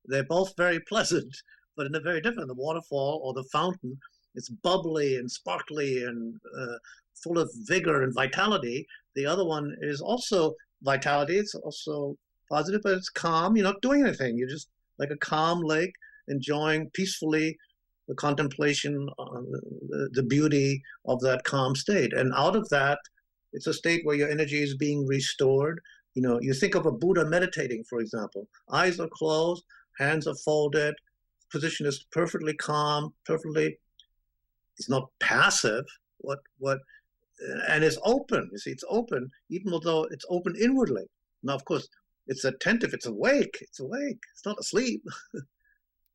They're both very pleasant, but they're very different. The waterfall or the fountain, it's bubbly and sparkly and full of vigor and vitality. The other one is also vitality. It's also positive, but it's calm. You're not doing anything. You're just like a calm lake, enjoying peacefully the contemplation on the beauty of that calm state. And out of that, it's a state where your energy is being restored. You think of a Buddha meditating, for example. Eyes are closed, hands are folded, position is perfectly calm, perfectly. It's not passive. What, and it's open. You see, it's open, even though it's open inwardly. Now, of course, it's attentive. It's awake. It's awake. It's not asleep.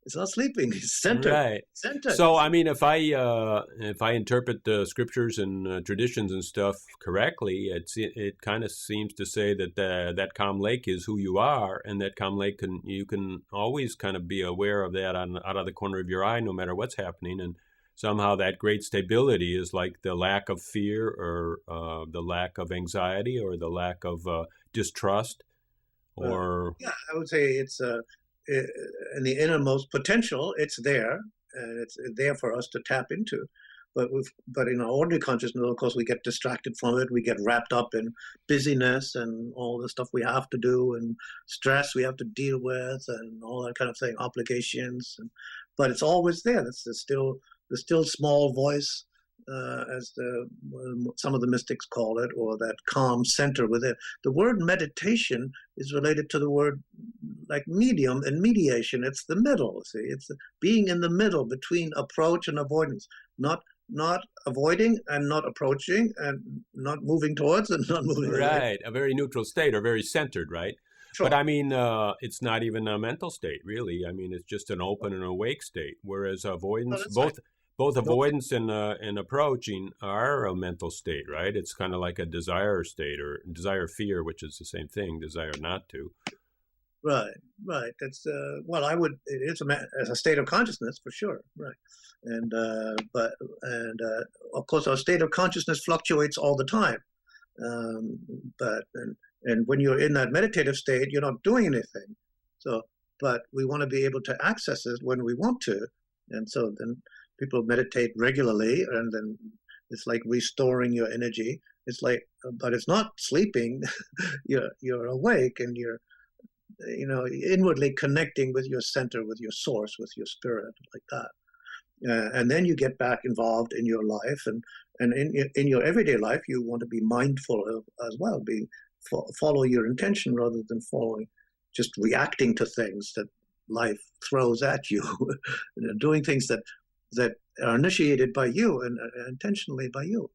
It's not sleeping. It's centered. Right. Centered. So, I mean, if I interpret the scriptures and traditions and stuff correctly, it kind of seems to say that that calm lake is who you are, and that calm lake you can always kind of be aware of that out of the corner of your eye, no matter what's happening, and somehow that great stability is like the lack of fear, or the lack of anxiety, or the lack of distrust, or Yeah, I would say it's in the innermost potential. It's there, and it's there for us to tap into. But in our ordinary consciousness, of course, we get distracted from it. We get wrapped up in busyness and all the stuff we have to do, and stress we have to deal with, and all that kind of thing, obligations. But it's always there. It's still the still small voice, as some of the mystics call it, or that calm center within. The word meditation is related to the word like medium and mediation. It's the middle. See, it's being in the middle between approach and avoidance, not avoiding and not approaching, and not moving towards and not moving away. Right, a very neutral state, or very centered, right? But Sure. I mean, it's not even a mental state, really. I mean, it's just an open and awake state. Whereas No, avoidance, that's right. both No, avoidance and approaching are a mental state, right? It's kind of like a desire state, or desire fear, which is the same thing, desire not to. right, right. That's well, I would. It's as a state of consciousness for sure. Right, and but and of course, our state of consciousness fluctuates all the time. Um, but and when you're in that meditative state, you're not doing anything. So, but we want to be able to access it when we want to, and so then people meditate regularly, and then it's like restoring your energy. It's like, but it's not sleeping. You're awake, and you're inwardly connecting with your center, with your source, with your spirit, like that. And then you get back involved in your life, and in your everyday life, you want to be mindful of as well, follow your intention rather than following, just reacting to things that life throws at you, doing things that are initiated by you and intentionally by you.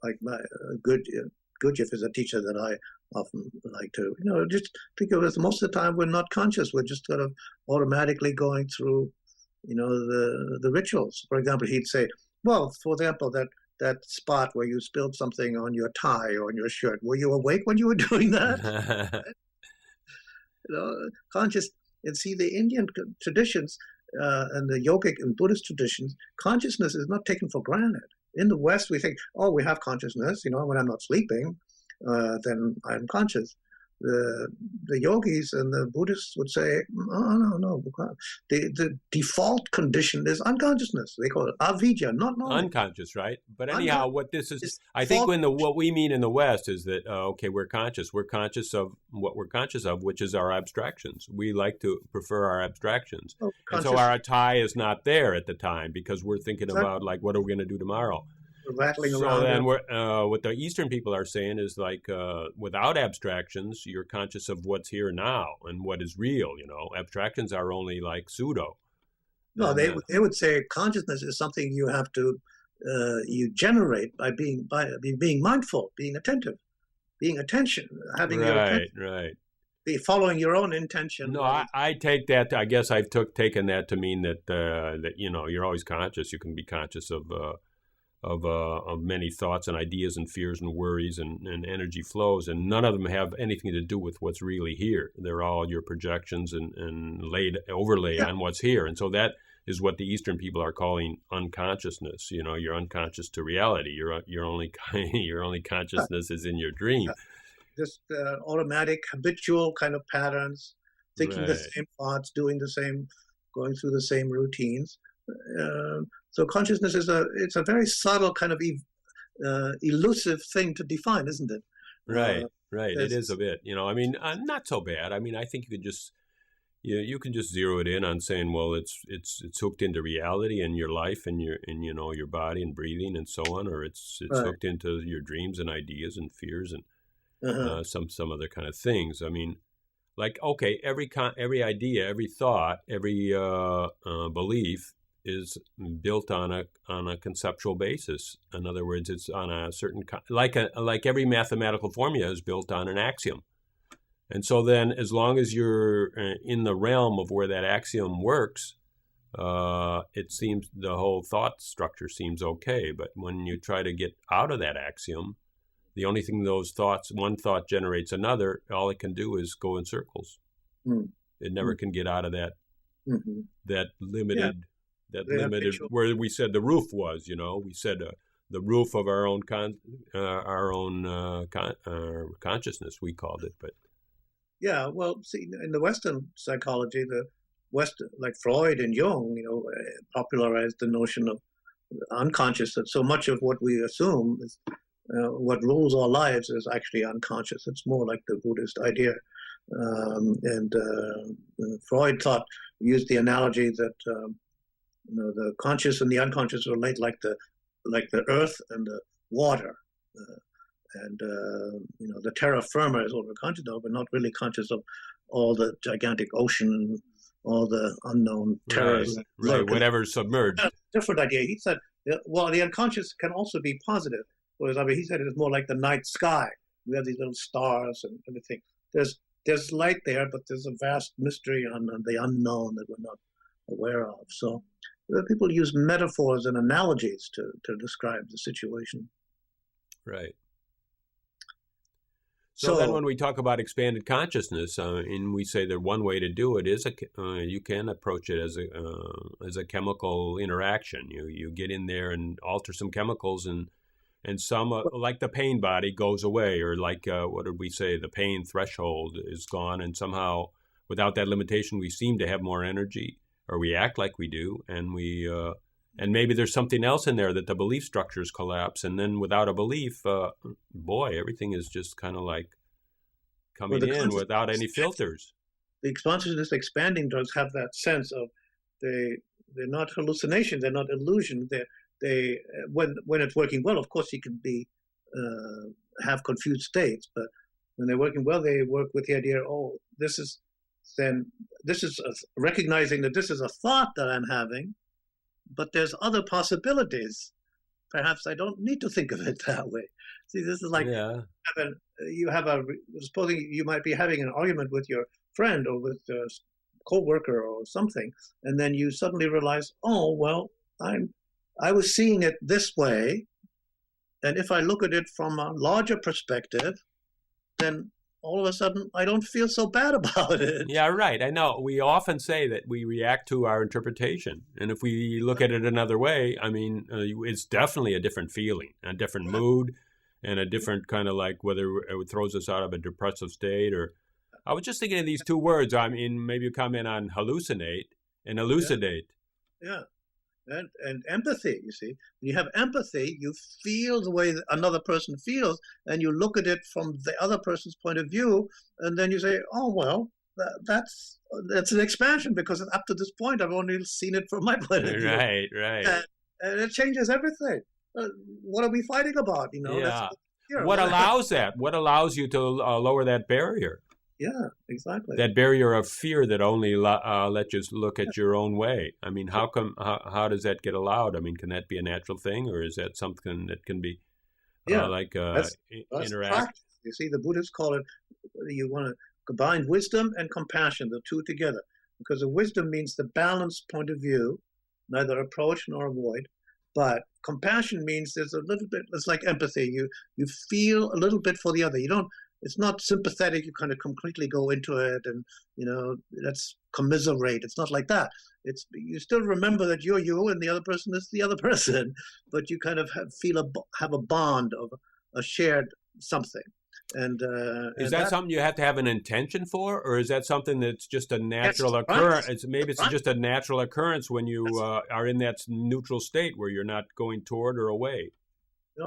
Like my Gurdjieff is a teacher that I often like to, just think of it. Most of the time, we're not conscious. We're just kind of automatically going through, the rituals. For example, he'd say, well, for example, that spot where you spilled something on your tie or on your shirt, were you awake when you were doing that? Conscious. And see, the Indian traditions and the yogic and Buddhist traditions, consciousness is not taken for granted. In the West, we think, oh, we have consciousness. When I'm not sleeping, then I'm conscious. The yogis and the Buddhists would say, oh, no. The default condition is unconsciousness. They call it avidya, not knowing. Unconscious, right? But anyhow, what this is, It's I think what we mean in the West is that, okay, we're conscious. We're conscious of what we're conscious of, which is our abstractions. We like to prefer our abstractions. And so our tie is not there at the time because we're thinking about, like, what are we going to do tomorrow? Rattling So around. then what the Eastern people are saying is like, without abstractions, you're conscious of what's here now and what is real. Abstractions are only like pseudo. No, they would say consciousness is something you have to you generate by being mindful, being attentive, being attention, having your attention, right. be following your own intention. No, I take that. I guess I've taken that to mean that you're always conscious. You can be conscious of many thoughts and ideas and fears and worries and energy flows, and none of them have anything to do with what's really here. They're all your projections and overlay on what's here. And so that is what the Eastern people are calling unconsciousness. You're unconscious to reality. Your only consciousness is in your dream. Just automatic, habitual kind of patterns, thinking the Right. same thoughts, doing the same, going through the same routines. So consciousness is a very subtle kind of elusive thing to define, isn't it? Right. It is a bit, I mean, not so bad. I mean, I think you could just, you can just zero it in on saying, well, it's hooked into reality and your life and your body and breathing and so on, or it's Right. hooked into your dreams and ideas and fears and some other kind of things. I mean, like, okay, every idea, every thought, every belief is built on a conceptual basis. In other words, it's on a certain like every mathematical formula is built on an axiom. And so then, as long as you're in the realm of where that axiom works, it seems the whole thought structure seems okay. But when you try to get out of that axiom, the only thing one thought generates another, all it can do is go in circles. Mm. It never can get out of that Mm-hmm. that limited. That They have limited, ritual. where we said the roof was, we said the roof of our own consciousness, we called it. But Yeah, well, see, in the Western psychology, like Freud and Jung, popularized the notion of unconscious. That so much of what we assume is what rules our lives is actually unconscious. It's more like the Buddhist idea. And Freud used the analogy that the conscious and the unconscious relate like the earth and the water. And the terra firma is what we're conscious of, but not really conscious of all the gigantic ocean, all the unknown terrors. Right. Whatever's submerged. Different idea. He said, well, the unconscious can also be positive. Whereas he said it's more like the night sky. We have these little stars and everything. There's light there, but there's a vast mystery on the unknown that we're not aware of. So people use metaphors and analogies to describe the situation. Right. So then when we talk about expanded consciousness, and we say that one way to do it is you can approach it as a chemical interaction. You get in there and alter some chemicals, and some, like the pain body, goes away, or like, what did we say, the pain threshold is gone, and somehow without that limitation we seem to have more energy, or we act like we do, and and maybe there's something else in there that the belief structures collapse, and then without a belief, everything is just kind of like coming in without any filters. The consciousness expanding does have that sense of they're not hallucinations, they're not illusions. They when it's working well, of course, you can have confused states, but when they're working well, they work with the idea, this is recognizing that this is a thought that I'm having, but there's other possibilities. Perhaps I don't need to think of it that way. See, this is like supposing you might be having an argument with your friend or with a co-worker or something, and then you suddenly realize, I was seeing it this way, and if I look at it from a larger perspective, then all of a sudden I don't feel so bad about it. Yeah, right. I know. We often say that we react to our interpretation, and if we look at it another way, it's definitely a different feeling, a different mood, and a different kind of like whether it throws us out of a depressive state. Or I was just thinking of these two words. Maybe you comment on hallucinate and elucidate. Yeah. And empathy, you see. When you have empathy, you feel the way that another person feels, and you look at it from the other person's point of view, and then you say, that's an expansion, because up to this point, I've only seen it from my point of view. Right. And it changes everything. What are we fighting about? Yeah. What allows that? What allows you to lower that barrier? Yeah, exactly. That barrier of fear that only let you look at your own way. How does that get allowed? Can that be a natural thing, or is that something that can be that's interact? Practice. You see, the Buddhists call it, you want to combine wisdom and compassion, the two together, because the wisdom means the balanced point of view, neither approach nor avoid. But compassion means there's a little bit, it's like empathy. You feel a little bit for the other. It's not sympathetic. You kind of completely go into it and, let's commiserate. It's not like that. You still remember that you're you and the other person is the other person, but you kind of have a bond of a shared something. And is that something you have to have an intention for, or is that something that's just a natural occurrence? Maybe it's just a natural occurrence when you are in that neutral state where you're not going toward or away.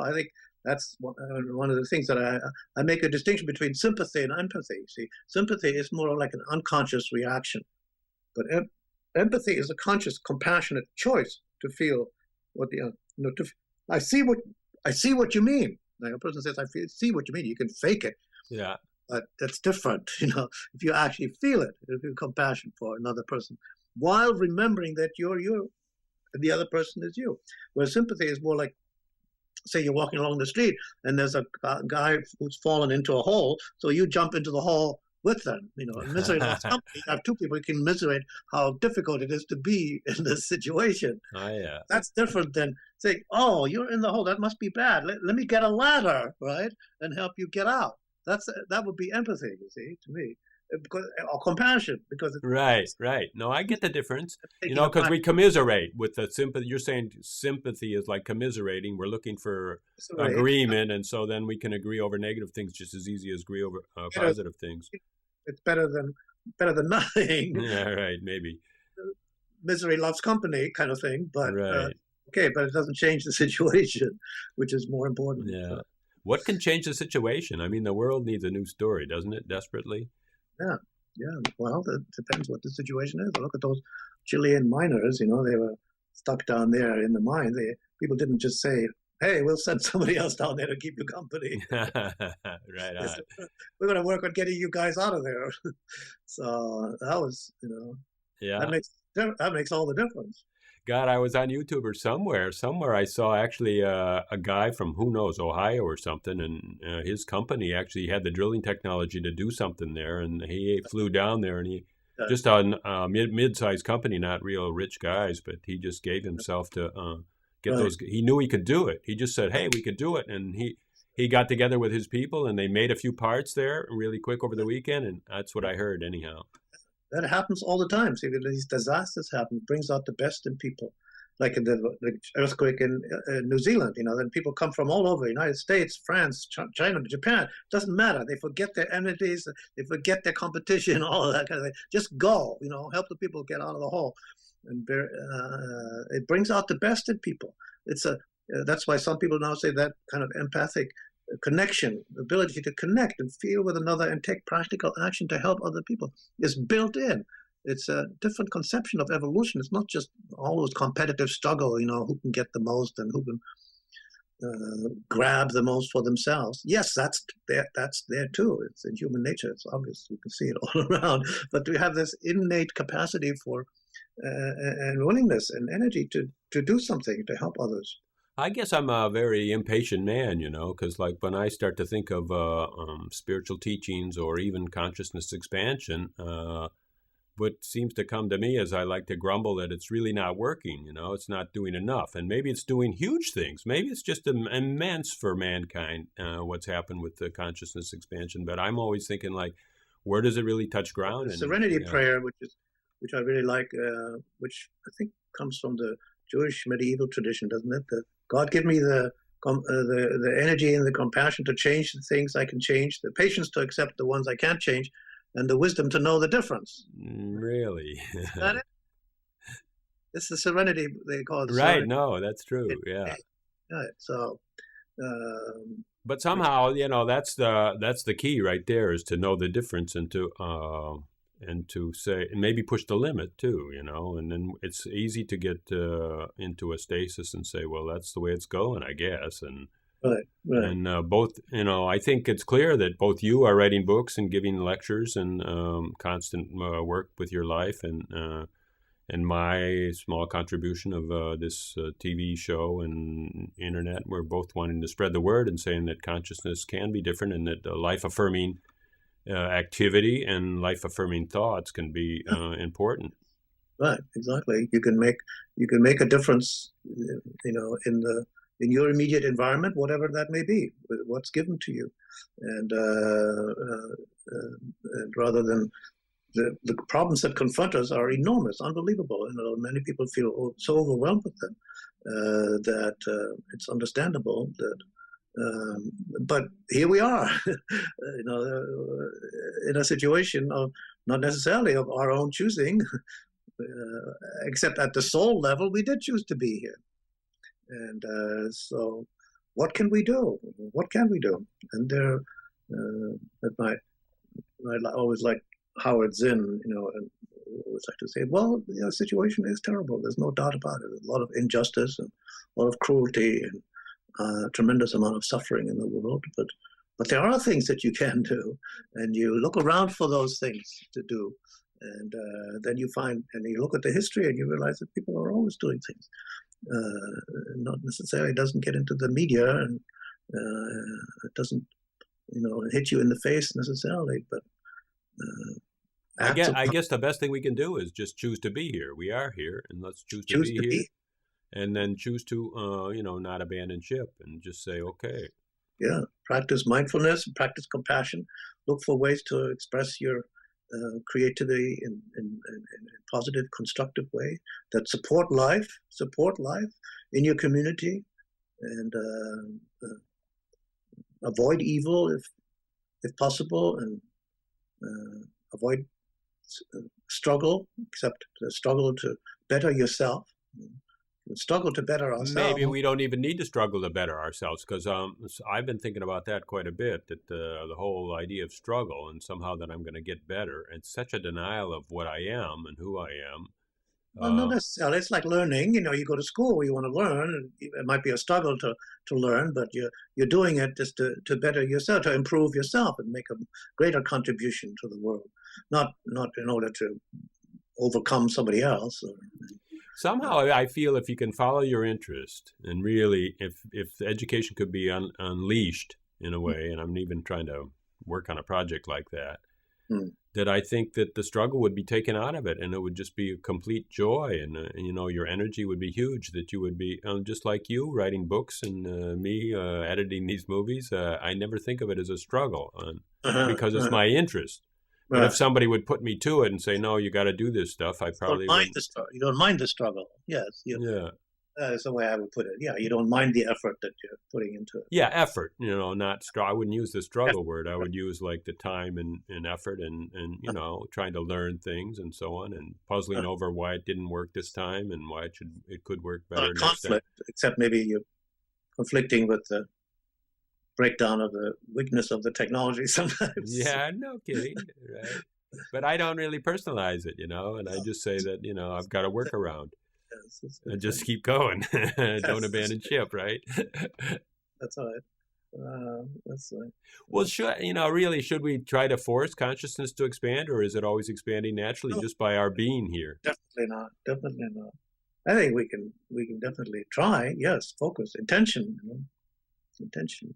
I think that's one of the things that I make a distinction between sympathy and empathy. See, sympathy is more like an unconscious reaction, but empathy is a conscious, compassionate choice to feel what I see what you mean. Like a person says, see what you mean. You can fake it. Yeah. But that's different, if you actually feel it, if you have compassion for another person, while remembering that you're you and the other person is you. Whereas sympathy is more like, say you're walking along the street and there's a guy who's fallen into a hole, so you jump into the hole with them. Misery loves company. You have two people who can commiserate how difficult it is to be in this situation. Oh, yeah. That's different than saying, you're in the hole, that must be bad. Let me get a ladder, right, and help you get out. That would be empathy, you see, to me. Or compassion, because right. No, I get the difference. Because we commiserate with the sympathy. You're saying sympathy is like commiserating. We're looking for agreement, and so then we can agree over negative things just as easy as agree over positive things. It's better than nothing. Yeah, right. Maybe misery loves company, kind of thing. But right. But it doesn't change the situation, which is more important. Yeah. What can change the situation? The world needs a new story, doesn't it? Desperately. Yeah. Well, it depends what the situation is. Look at those Chilean miners. They were stuck down there in the mine. People didn't just say, "Hey, we'll send somebody else down there to keep you company." Right They on. said, "We're going to work on getting you guys out of there." So that was, that Yeah. makes all the difference. God, I was on YouTube or somewhere I saw actually a guy from who knows Ohio or something, and his company actually had the drilling technology to do something there, and he flew down there, and he Uh, just on mid-sized company, not real rich guys, but he just gave himself to get right. those. He knew he could do it. He just said, "Hey, we could do it," and he got together with his people, and they made a few parts there really quick over the weekend, and that's what I heard anyhow. That happens all the time. See, these disasters happen, it brings out the best in people. Like in the earthquake in New Zealand, then people come from all over, United States, France, China, Japan. Doesn't matter. They forget their enmities, they forget their competition, all of that kind of thing. Just go, help the people get out of the hole, and it brings out the best in people. It's a That's why some people now say that kind of empathic connection, ability to connect and feel with another and take practical action to help other people is built in. It's a different conception of evolution. It's not just always competitive struggle, who can get the most and who can grab the most for themselves. Yes, that's there. That's there too. It's in human nature. It's obvious. You can see it all around. But we have this innate capacity for and willingness and energy to do something to help others. I guess I'm a very impatient man, because like when I start to think of spiritual teachings or even consciousness expansion, what seems to come to me is I like to grumble that it's really not working, it's not doing enough. And maybe it's doing huge things. Maybe it's just immense for mankind, what's happened with the consciousness expansion. But I'm always thinking like, where does it really touch ground? The And Serenity yeah. Prayer, which I really like, which I think comes from the Jewish medieval tradition, doesn't it? God give me the energy and the compassion to change the things I can change, the patience to accept the ones I can't change, and the wisdom to know the difference. Really? Is that it? It's the serenity they call it, the Right. serenity. No, that's true. Yeah. Right. So, um, But somehow, that's the key right there is to know the difference and to say and maybe push the limit too, and then it's easy to get into a stasis and say, well, that's the way it's going, I guess, right, right. and both, I think it's clear that both you are writing books and giving lectures and constant work with your life and my small contribution of this TV show and internet. We're both wanting to spread the word and saying that consciousness can be different and that life affirming activity and life affirming thoughts can be important. Right, exactly. You can make a difference, in your immediate environment, whatever that may be, with what's given to you, and rather than the problems that confront us are enormous, unbelievable. Many people feel so overwhelmed with them that it's understandable that. But here we are, in a situation of not necessarily of our own choosing, except at the soul level, we did choose to be here. And so, what can we do? What can we do? And I always like Howard Zinn, and always like to say, well, the situation is terrible. There's no doubt about it. There's a lot of injustice and a lot of cruelty and tremendous amount of suffering in the world. But there are things that you can do, and you look around for those things to do, and then you find, and you look at the history, and you realize that people are always doing things. Not necessarily doesn't get into the media, and it doesn't, hit you in the face necessarily, but acts of I guess the best thing we can do is just choose to be here. We are here, and let's choose to choose be to here, be. and then choose to, not abandon ship, and just say, okay. Yeah, practice mindfulness, practice compassion. Look for ways to express your creativity in a positive, constructive way that support life in your community, and avoid evil if possible, and avoid struggle, except the struggle to better yourself. Struggle to better Maybe ourselves. we don't even need to struggle to better ourselves because I've been thinking about that quite a bit. That the whole idea of struggle and somehow that I'm going to get better. It's such a denial of what I am and who I am Well, not necessarily. It's like learning. You go to school, you want to learn. And it might be a struggle to learn, but you're doing it just to better yourself, to improve yourself, and make a greater contribution to the world. Not in order to overcome somebody else. Somehow, I feel if you can follow your interest, and really, if education could be unleashed in a way, and I'm even trying to work on a project like that, that I think that the struggle would be taken out of it, and it would just be a complete joy, and your energy would be huge. That you would be just like you writing books, and me editing these movies. I never think of it as a struggle, because it's my interest. But if somebody would put me to it and say, "No, you got to do this stuff," I probably wouldn't. You don't mind the struggle. Yes. Yeah. That's the way I would put it. Yeah, you don't mind the effort that you're putting into it. Yeah, effort. Not struggle. I wouldn't use the struggle word. I would use like the time and effort and trying to learn things and so on, and puzzling over why it didn't work this time and why it could work better next time. Except maybe you're conflicting with the breakdown of the weakness of the technology sometimes. Yeah, no kidding. Right. But I don't really personalize it, and I just say that, I've got a workaround. Yes, and just keep going. Don't abandon ship, right? That's all right. That's right. Well, should we try to force consciousness to expand, or is it always expanding naturally just by our being here? Definitely not. Definitely not. I think we can definitely try. Yes, focus, intention, intention.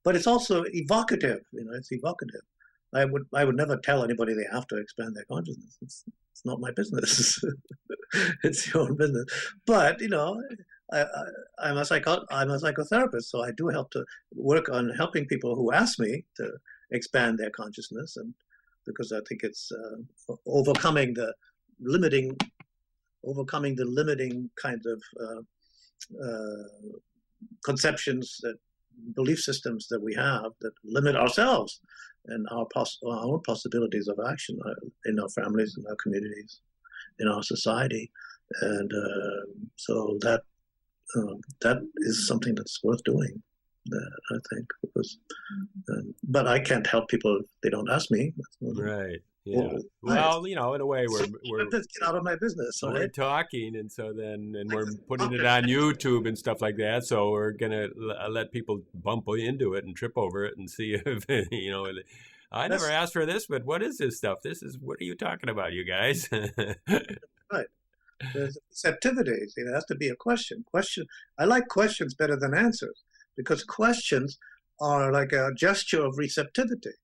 But it's also evocative. It's evocative. I would never tell anybody they have to expand their consciousness. It's not my business. It's your own business. But I'm a psychotherapist, so I do help to work on helping people who ask me to expand their consciousness, and because I think it's overcoming the limiting kind of conceptions, that belief systems that we have that limit ourselves and our own possibilities of action in our families, in our communities, in our society, and so that is something that's worth doing. I think, because, but I can't help people if they don't ask me. Right. Yeah. Well, in a way, we're get out of my business. We're right? Talking, and so we're putting it on YouTube and stuff like that. So we're gonna let people bump into it and trip over it and see if I never asked for this, but what is this stuff? What are you talking about, you guys? Right. There's receptivity. See, there has to be a question. I like questions better than answers, because questions are like a gesture of receptivity.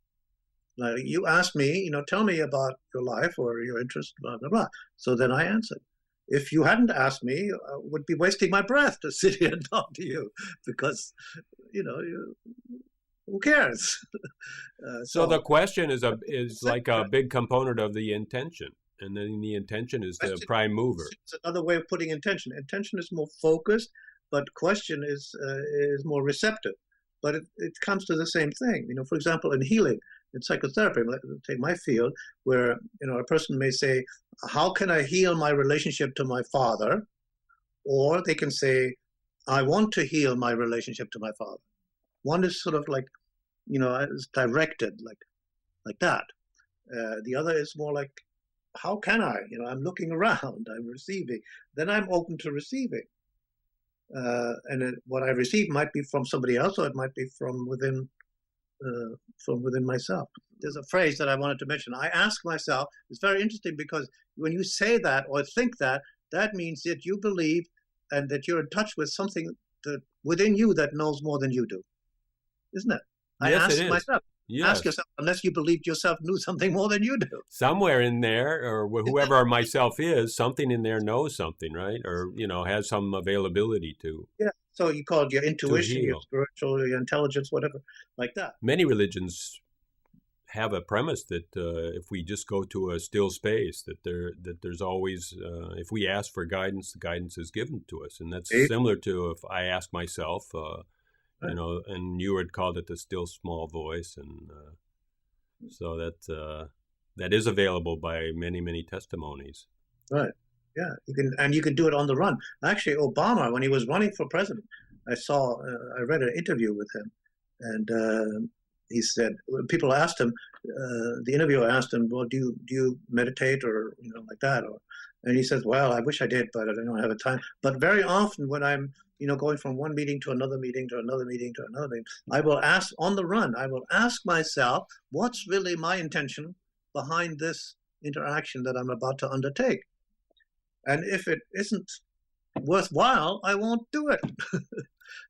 Like, you asked me, tell me about your life or your interest, blah, blah, blah. So then I answered. If you hadn't asked me, I would be wasting my breath to sit here and talk to you, because, who cares? So the question is like a big component of the intention. And then the intention is the prime mover. It's another way of putting intention. Intention is more focused, but question is more receptive. But it comes to the same thing. For example, in healing, in psychotherapy, take my field, where a person may say, "How can I heal my relationship to my father?" Or they can say, "I want to heal my relationship to my father." One is sort of like, is directed like that. The other is more like, how can I? I'm looking around, I'm receiving. Then I'm open to receiving. And what I receive might be from somebody else, or it might be from within myself. There's a phrase that I wanted to mention. I ask myself. It's very interesting, because when you say that or think that, that means that you believe and that you're in touch with something within you that knows more than you do, isn't it? I ask myself. Yes. Ask yourself, unless you believed yourself knew something more than you do. Somewhere in there, or whoever our myself is, something in there knows something, right? Or, has some availability to. Yeah. So you call it your intuition, your spiritual, your intelligence, whatever, like that. Many religions have a premise that if we just go to a still space, that there's always, if we ask for guidance, the guidance is given to us. And that's similar to if I ask myself, and you had called it the still small voice, and so that is available by many, many testimonies. Right. Yeah, you can do it on the run. Actually, Obama, when he was running for president, I read an interview with him, and he said, people asked him, the interviewer asked him, well, do you meditate or like that, And he says, well, I wish I did, but I don't have the time. But very often when I'm, going from one meeting to another meeting to another meeting to another meeting, I will ask on the run, I will ask myself, what's really my intention behind this interaction that I'm about to undertake? And if it isn't worthwhile, I won't do it.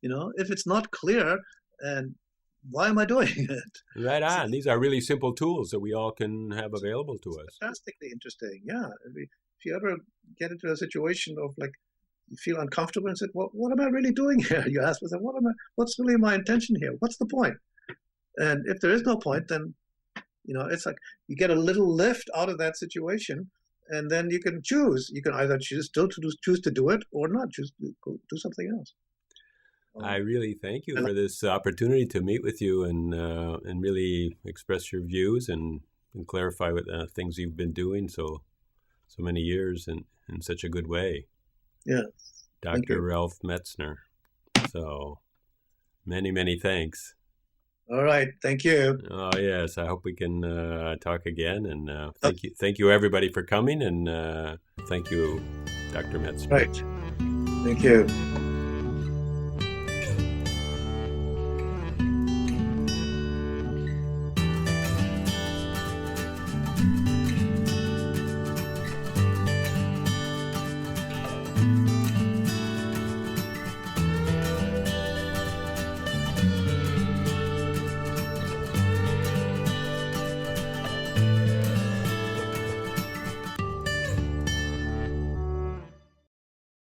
If it's not clear, and why am I doing it? Right on. These are really simple tools that we all can have available to us. Fantastically interesting. Yeah. If you ever get into a situation of like you feel uncomfortable and said, "Well, what am I really doing here?" You ask yourself, "What's really my intention here? What's the point?" And if there is no point, then it's like you get a little lift out of that situation, and then you can choose. You can either choose to do it or not choose to go do something else. I really thank you for this opportunity to meet with you and really express your views and clarify what things you've been doing so many years in such a good way. Yeah. Dr. Ralph Metzner. So many thanks. All right. Thank you. Oh, yes. I hope we can talk again. And thank you, everybody, for coming. And thank you, Dr. Metzner. Right. Thank you.